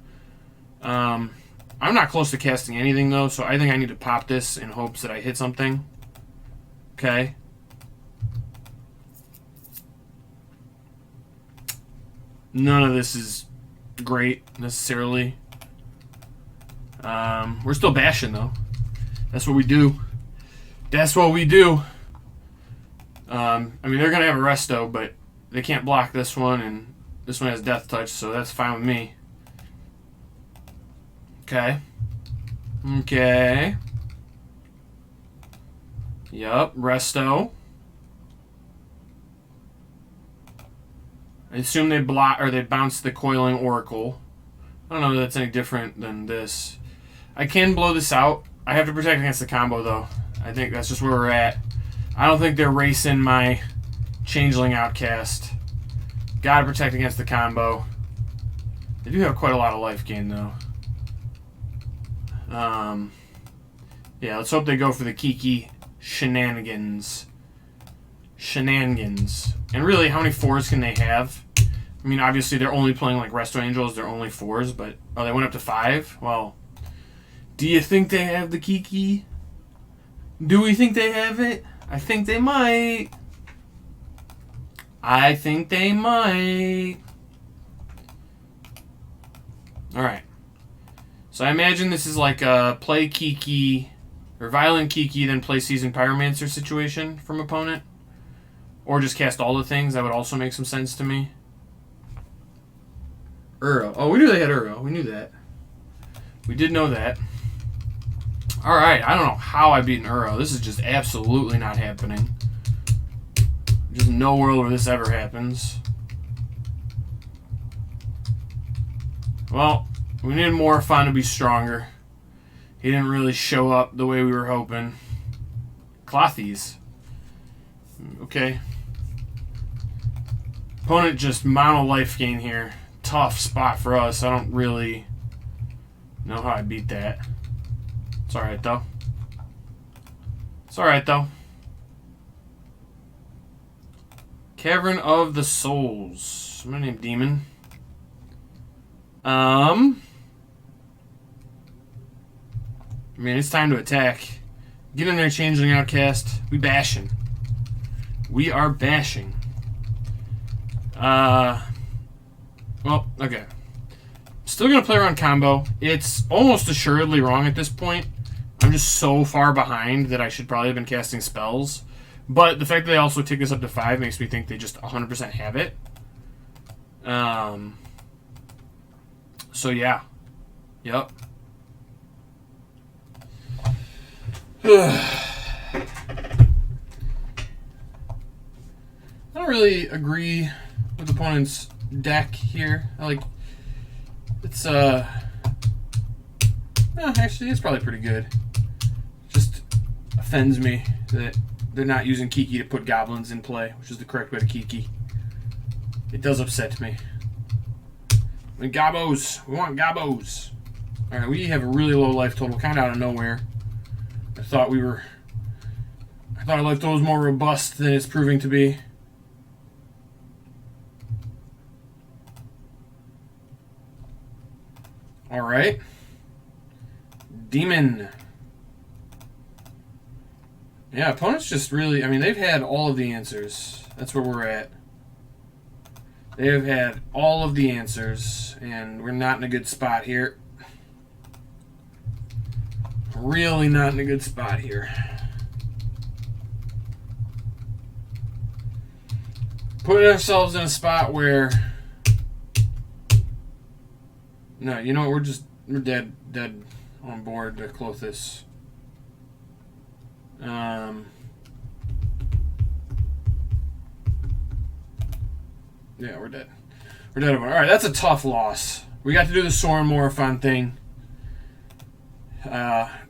I'm not close to casting anything, though, so I think I need to pop this in hopes that I hit something. Okay. None of this is great, necessarily. We're still bashing, though. That's what we do. That's what we do. I mean, they're going to have a Resto, but they can't block this one, and this one has Death Touch, so that's fine with me. Okay. Okay. Yup, Resto. I assume they block or they bounce the Coiling Oracle. I don't know if that's any different than this. I can blow this out. I have to protect against the combo, though. I think that's just where we're at. I don't think they're racing my Changeling Outcast. Gotta protect against the combo. They do have quite a lot of life gain, though. Yeah, let's hope they go for the Kiki shenanigans. Shenanigans. And really, how many 4s can they have? I mean, obviously, they're only playing like Resto Angels. They're only 4s, but... Oh, they went up to 5? Well, do you think they have the Kiki? Do we think they have it? I think they might. I think they might. Alright. So I imagine this is like a play Kiki, or Violent Kiki, then play Seasoned Pyromancer situation from opponent. Or just cast all the things. That would also make some sense to me. Uro. Oh, we knew they had Uro. We knew that. We did know that. Alright, I don't know how I beat an Uro. This is just absolutely not happening. Just no world where this ever happens. Well, we needed Morophon to be stronger. He didn't really show up the way we were hoping. Clothies. Okay. Opponent just mono life gain here. Tough spot for us. I don't really know how I beat that. It's alright, though. It's alright, though. Cavern of the Souls. I'm gonna name Demon. I mean, it's time to attack. Get in there, Changeling Outcast. We bashing. We are bashing. Well, okay. Still gonna play around combo. It's almost assuredly wrong at this point. I'm just so far behind that I should probably have been casting spells. But the fact that they also take this up to 5 makes me think they just 100% have it. So yeah. Yep. I don't really agree with the opponent's deck here. I like it's actually it's probably pretty good. Just offends me that they're not using Kiki to put goblins in play, which is the correct way to Kiki. It does upset me. We gobos. We want gobos. Alright, we have a really low life total, kind of out of nowhere. I thought our life total was more robust than it's proving to be. Alright. Demon. Yeah, opponents just really... I mean, they've had all of the answers. That's where we're at. They have had all of the answers, and we're not in a good spot here. Really not in a good spot here. Putting ourselves in a spot where... No, you know what? We're dead on board to close this. Yeah, we're dead. We're dead. All right, that's a tough loss. We got to do the Sorin Morphon thing.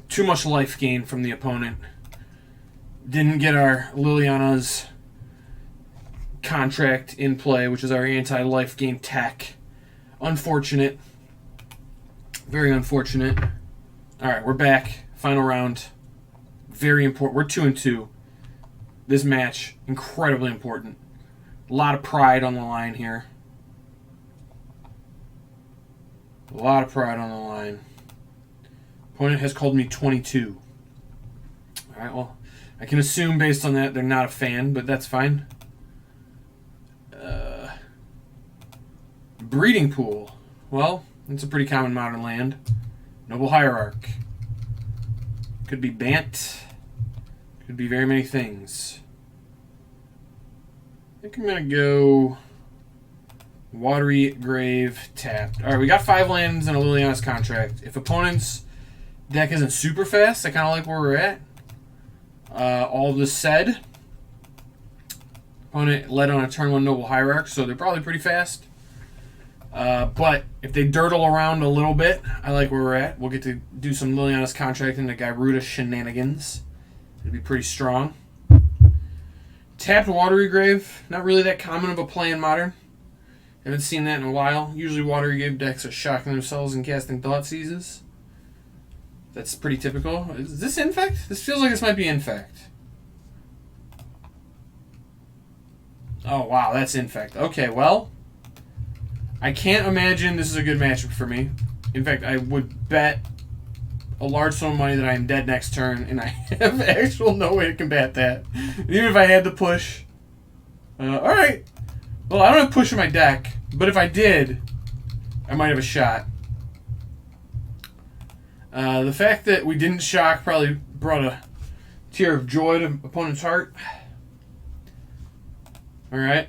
Too much life gain from the opponent. Didn't get our Liliana's contract in play, which is our anti-life gain tech. Unfortunate. Very unfortunate. All right, we're back. Final round. Very important. We're 2-2. This match, incredibly important. A lot of pride on the line here. A lot of pride on the line. Opponent has called me 22. All right, well, I can assume based on that they're not a fan, but that's fine. Breeding pool. Well, it's a pretty common modern land. Noble Hierarch. Could be Bant. Could be very many things. I think I'm going to go Watery Grave tapped. Alright, we got 5 lands and a Liliana's contract. If opponent's deck isn't super fast, I kind of like where we're at. All of this said, opponent led on a turn 1 Noble Hierarch, so they're probably pretty fast. But if they dirtle around a little bit, I like where we're at. We'll get to do some Liliana's contract and the Gyruda shenanigans. It'll be pretty strong. Tapped Watery Grave, not really that common of a play in Modern. Haven't seen that in a while. Usually Watery Grave decks are shocking themselves and casting Thoughtseizes. That's pretty typical. Is this Infect? This feels like this might be Infect. Oh, wow, that's Infect. Okay, well, I can't imagine this is a good matchup for me. In fact, I would bet a large sum of money that I am dead next turn, and I have actual no way to combat that. Even if I had to push. Alright. Well, I don't have push in my deck, but if I did, I might have a shot. The fact that we didn't shock probably brought a tear of joy to opponent's heart. Alright.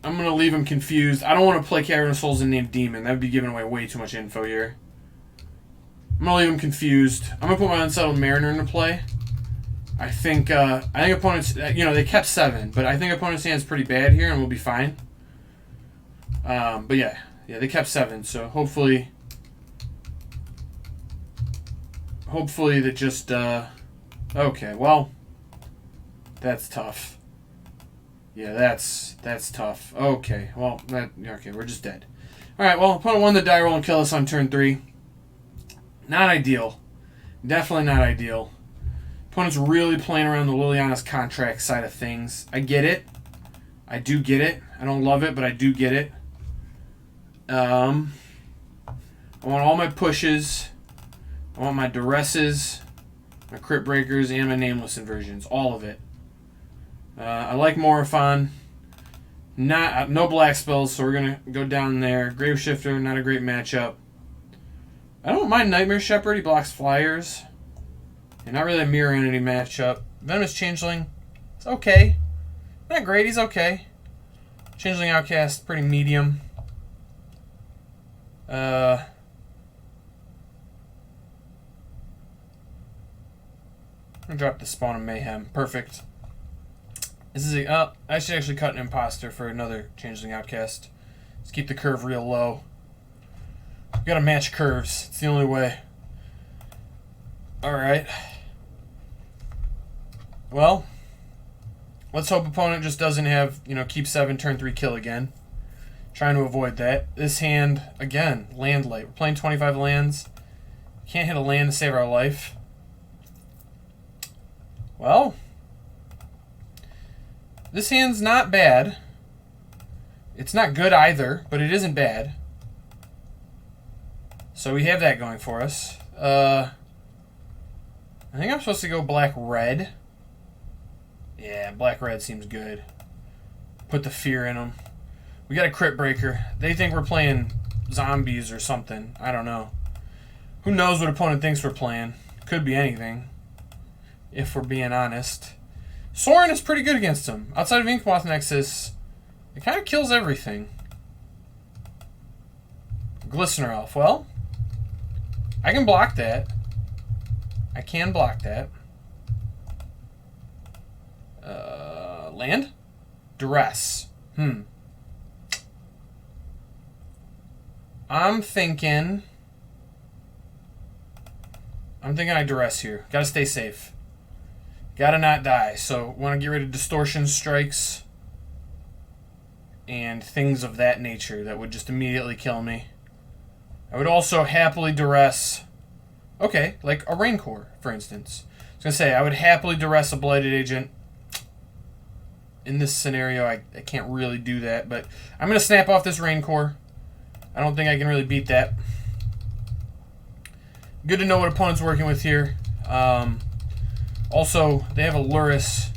I'm going to leave him confused. I don't want to play Cavern of Souls and name Demon. That would be giving away way too much info here. I'm going to leave him confused. I'm going to put my Unsettled Mariner into play. I think opponents, they kept 7, but I think opponent's hand's pretty bad here and we'll be fine. But yeah, they kept 7, so hopefully that just, okay, well, that's tough. Yeah, that's tough. Okay, well, okay, we're just dead. Alright, well, opponent won the die roll and kill us on turn 3. Not ideal. Definitely not ideal. Opponent's really playing around the Liliana's contract side of things. I get it. I do get it. I don't love it, but I do get it. I want all my pushes. I want my duresses, my crit breakers, and my nameless inversions. All of it. I like Morphon. No black spells, so we're going to go down there. Graveshifter, not a great matchup. I don't mind Nightmare Shepherd. He blocks flyers. And not really a Mirror Entity matchup. Venomous Changeling. It's okay. Not great. He's okay. Changeling Outcast, pretty medium. I'm going to drop the Spawn of Mayhem. Perfect. This is I should actually cut an Imposter for another Changeling Outcast. Let's keep the curve real low. We gotta match curves. It's the only way. Alright. Well, let's hope opponent just doesn't have, keep 7, turn 3, kill again. Trying to avoid that. This hand, again, land light. We're playing 25 lands. Can't hit a land to save our life. Well, this hand's not bad. It's not good either, but it isn't bad. So we have that going for us. I think I'm supposed to go black-red. Yeah, black-red seems good. Put the fear in them. We got a crit breaker. They think we're playing zombies or something. I don't know. Who knows what opponent thinks we're playing? Could be anything, if we're being honest. Sorin is pretty good against him. Outside of Inkmoth Nexus, it kind of kills everything. Glistener Elf. Well, I can block that. I can block that. Land? Duress. I'm thinking I duress here. Gotta stay safe. Gotta not die. So want to get rid of distortion strikes and things of that nature that would just immediately kill me. I would also happily duress, okay, like a Raincore, for instance. I was gonna say I would happily duress a Blighted Agent. In this scenario, I can't really do that, but I'm gonna snap off this Raincore. I don't think I can really beat that. Good to know what opponent's working with here. Also, they have a Luris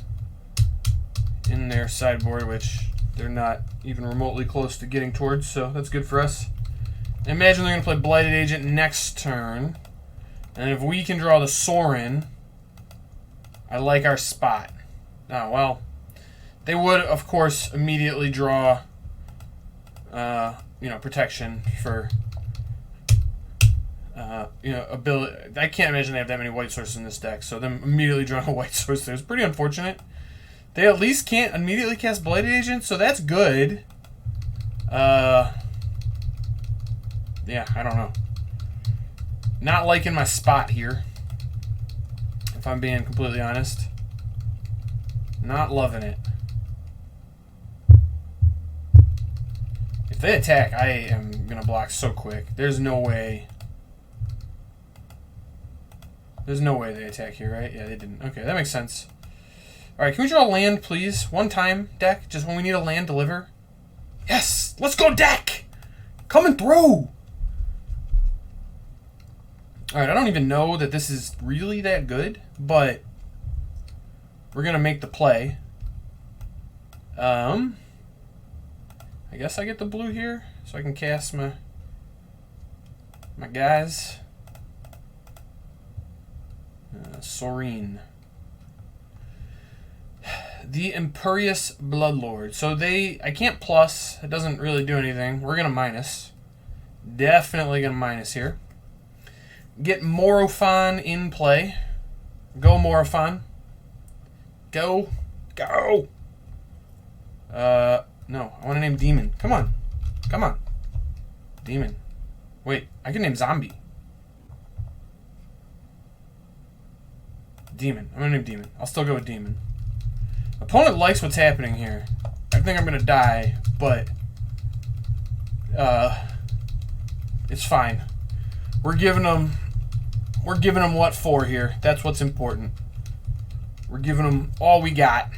in their sideboard, which they're not even remotely close to getting towards, so that's good for us. I imagine they're going to play Blighted Agent next turn. And if we can draw the Sorin, I like our spot. Oh, well, they would, of course, immediately draw, protection for... ability. I can't imagine they have that many white sources in this deck, so them immediately drawing a white source there is pretty unfortunate. They at least can't immediately cast Blighted Agent, so that's good. Yeah, I don't know. Not liking my spot here, if I'm being completely honest. Not loving it. If they attack, I am going to block so quick. There's no way... There's no way they attack here, right? Yeah, they didn't. Okay, that makes sense. Alright, can we draw a land, please? One time, deck? Just when we need a land, deliver? Yes! Let's go, deck! Coming through! Alright, I don't even know that this is really that good, but we're going to make the play. I guess I get the blue here, so I can cast my guys. Sorin. The Imperious Bloodlord. So I can't plus. It doesn't really do anything. We're going to minus. Definitely going to minus here. Get Morophon in play. Go, Morophon. Go. Go. No. I want to name Demon. Come on. Come on. Demon. Wait. I can name Zombie. Demon. I'm going to name Demon. I'll still go with Demon. Opponent likes what's happening here. I think I'm going to die, but it's fine. We're giving them what for here. That's what's important. We're giving them all we got.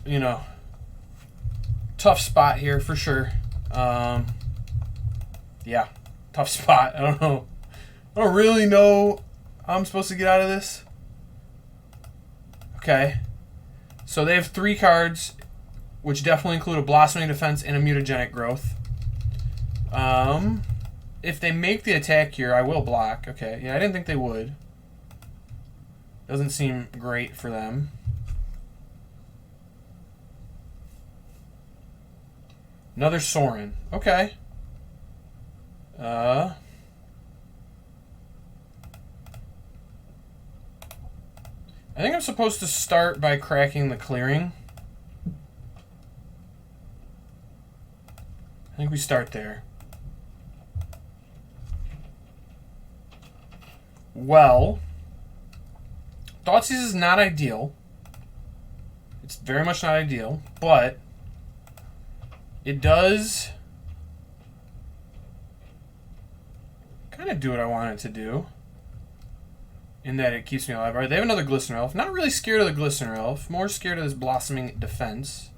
You know, tough spot here for sure. Yeah. Tough spot. I don't know. I don't really know how I'm supposed to get out of this. Okay. So they have 3 cards, which definitely include a Blossoming Defense and a Mutagenic Growth. If they make the attack here, I will block. Okay. Yeah, I didn't think they would. Doesn't seem great for them. Another Sorin. Okay. I think I'm supposed to start by cracking the clearing. I think we start there. Well, Thoughtseize is not ideal. It's very much not ideal, but it does kind of do what I want it to do, in that it keeps me alive. All right, they have another Glistener Elf. Not really scared of the Glistener Elf. More scared of this Blossoming Defense.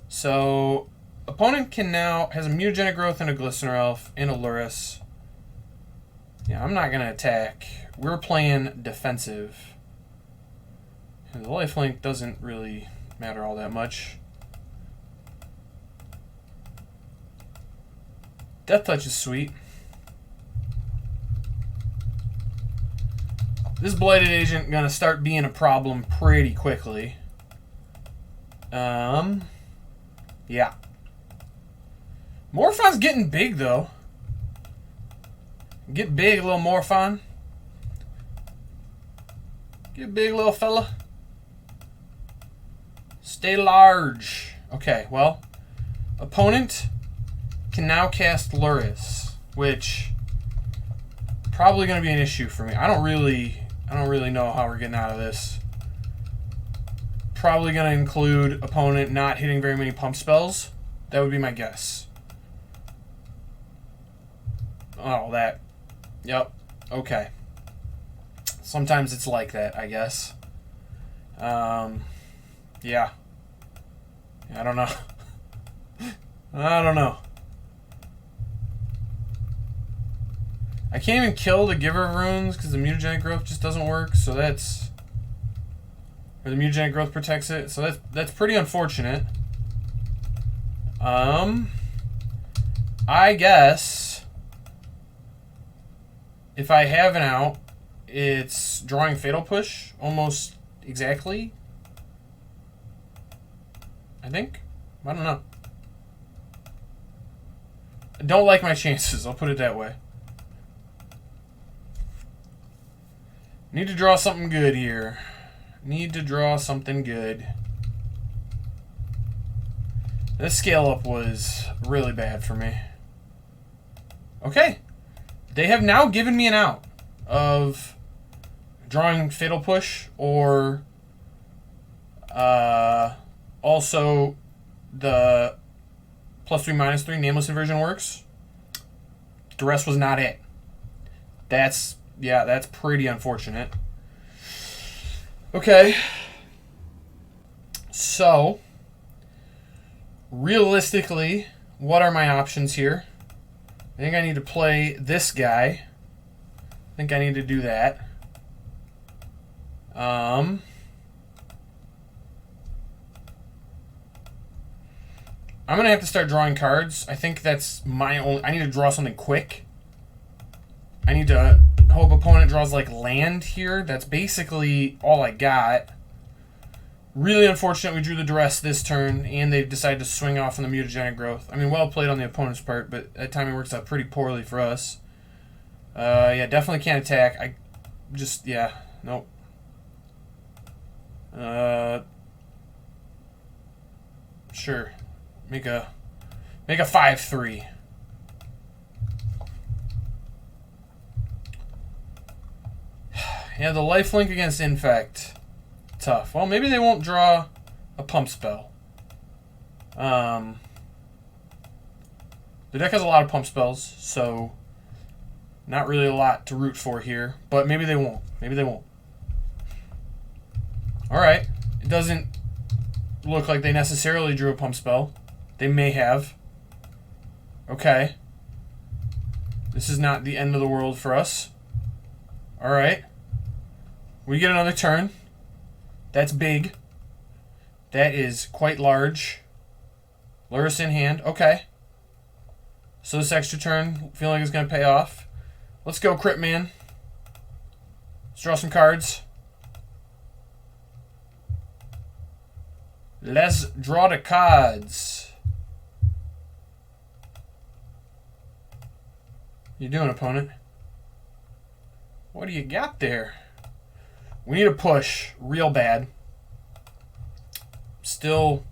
So, opponent has a Mutagenic Growth and a Glistener Elf and a Lurrus. Yeah, I'm not going to attack. We're playing defensive. And the lifelink doesn't really matter all that much. Death Touch is sweet. This Blighted Agent gonna start being a problem pretty quickly. Yeah. Morphon's getting big though. Get big, little Morphon. Get big, little fella. Stay large. Okay, well, opponent can now cast Lurrus, which probably going to be an issue for me. I don't really know how we're getting out of this. Probably going to include opponent not hitting very many pump spells. That would be my guess. Oh, that. Yep. Okay. Sometimes it's like that, I guess. Yeah. I don't know. I don't know. I can't even kill the Giver of Runes because the Mutagenic Growth just doesn't work. So that's... Or the Mutagenic Growth protects it. So that's pretty unfortunate. I guess... If I have an out, it's drawing Fatal Push almost exactly. I think. I don't know. I don't like my chances, I'll put it that way. Need to draw something good here. Need to draw something good. This scale up was really bad for me. Okay. They have now given me an out of drawing Fatal Push or also the +3/-3 Nameless Inversion works. The rest was not it. That's pretty unfortunate. Okay. So, realistically, what are my options here? I think I need to play this guy. I think I need to do that. I'm going to have to start drawing cards. I think that's my only... I need to draw something quick. I need to hope opponent draws like land here. That's basically all I got. Really unfortunate we drew the Duress this turn, and they decided to swing off on the Mutagenic Growth. I mean, well played on the opponent's part, but that timing works out pretty poorly for us. Yeah, definitely can't attack. I just, yeah, nope. Sure. Make a 5/3. Yeah, the lifelink against Infect. Tough. Well, maybe they won't draw a pump spell. The deck has a lot of pump spells, so not really a lot to root for here. But maybe they won't. Maybe they won't. Alright. It doesn't look like they necessarily drew a pump spell. They may have. Okay. This is not the end of the world for us. Alright. We get another turn. That's big. That is quite large. Lurrus in hand. Okay. So this extra turn, feeling like it's going to pay off. Let's go, Crit Man. Let's draw some cards. Let's draw the cards. You doing, opponent? What do you got there? We need a push real bad. Still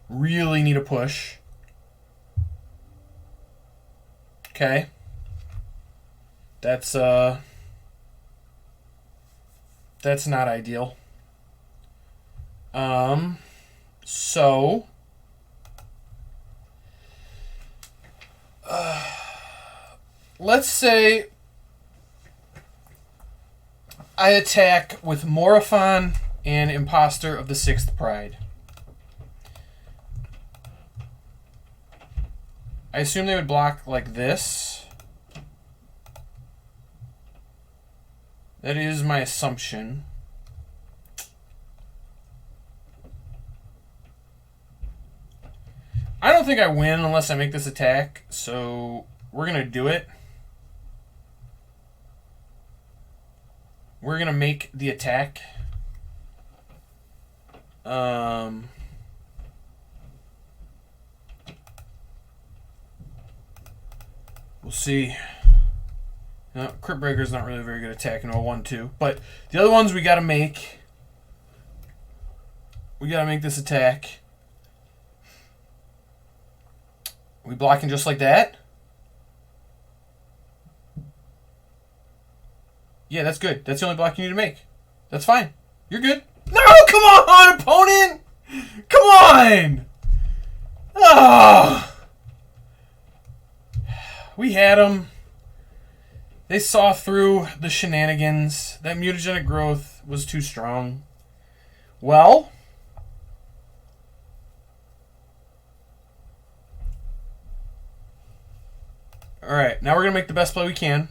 really need a push. Okay. That's not ideal. So let's say I attack with Morophon and Imposter of the Sixth Pride. I assume they would block like this. That is my assumption. I don't think I win unless I make this attack, so we're going to do it. We're going to make the attack. We'll see. No, Crypt Breaker is not really a very good attack in a 1-2. But the other ones we got to make. We got to make this attack. We blocking just like that? Yeah, that's good. That's the only block you need to make. That's fine. You're good. No, come on, opponent! Come on! Oh. We had them. They saw through the shenanigans. That mutagenic growth was too strong. Well, alright, now we're going to make the best play we can.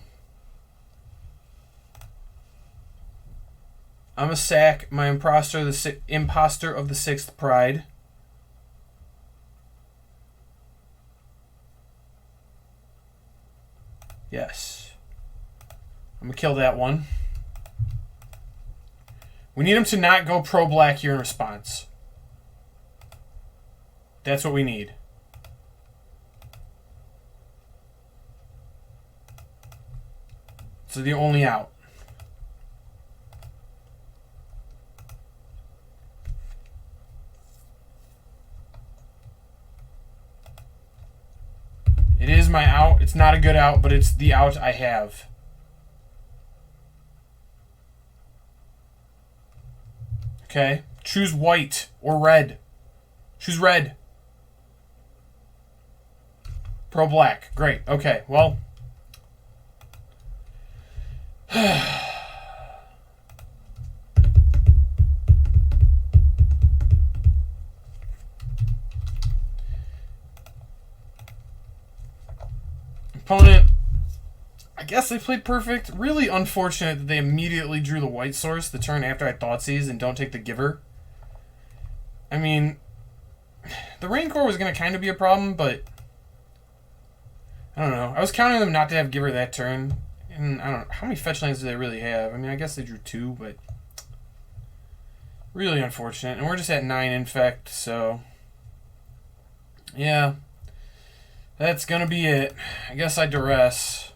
I'm going to sack my Imposter of the Sixth Pride. Yes. I'm going to kill that one. We need him to not go pro-black here in response. That's what we need. So the only out. It is my out. It's not a good out, but it's the out I have. Okay. Choose white or red. Choose red. Pro black. Great. Okay. Well. Opponent, I guess they played perfect. Really unfortunate that they immediately drew the white source the turn after I Thoughtseize and don't take the Giver. I mean, the Raincore was going to kind of be a problem, but I don't know. I was counting them not to have Giver that turn, and I don't know. How many fetch lands do they really have? I mean, I guess they drew 2, but really unfortunate. And we're just at 9 infect, so yeah. That's gonna be it. I guess I duress.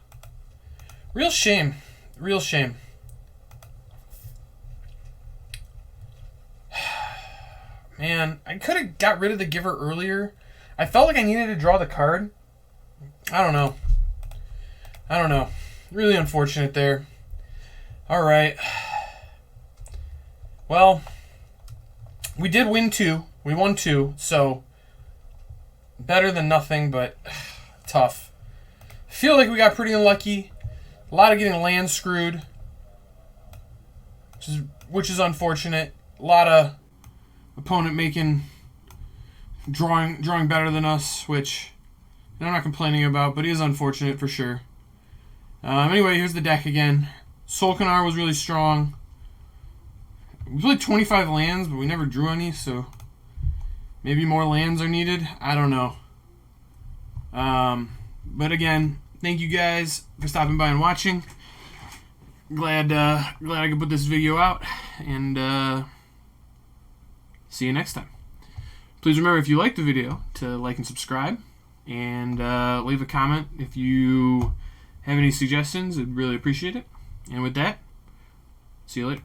Real shame. Real shame. Man, I could have got rid of the Giver earlier. I felt like I needed to draw the card. I don't know. I don't know. Really unfortunate there. Alright. Well, we did win 2. We won 2, so better than nothing, but tough. I feel like we got pretty unlucky. A lot of getting land screwed, which is unfortunate. A lot of opponent drawing better than us, which I'm not complaining about, but it is unfortunate for sure. Anyway, here's the deck again. Solkanar was really strong. We played 25 lands, but we never drew any, so maybe more lands are needed. I don't know. But again, thank you guys for stopping by and watching. Glad I could put this video out, and see you next time. Please remember, if you liked the video, to like and subscribe, and leave a comment if you have any suggestions. I'd really appreciate it. And with that, see you later.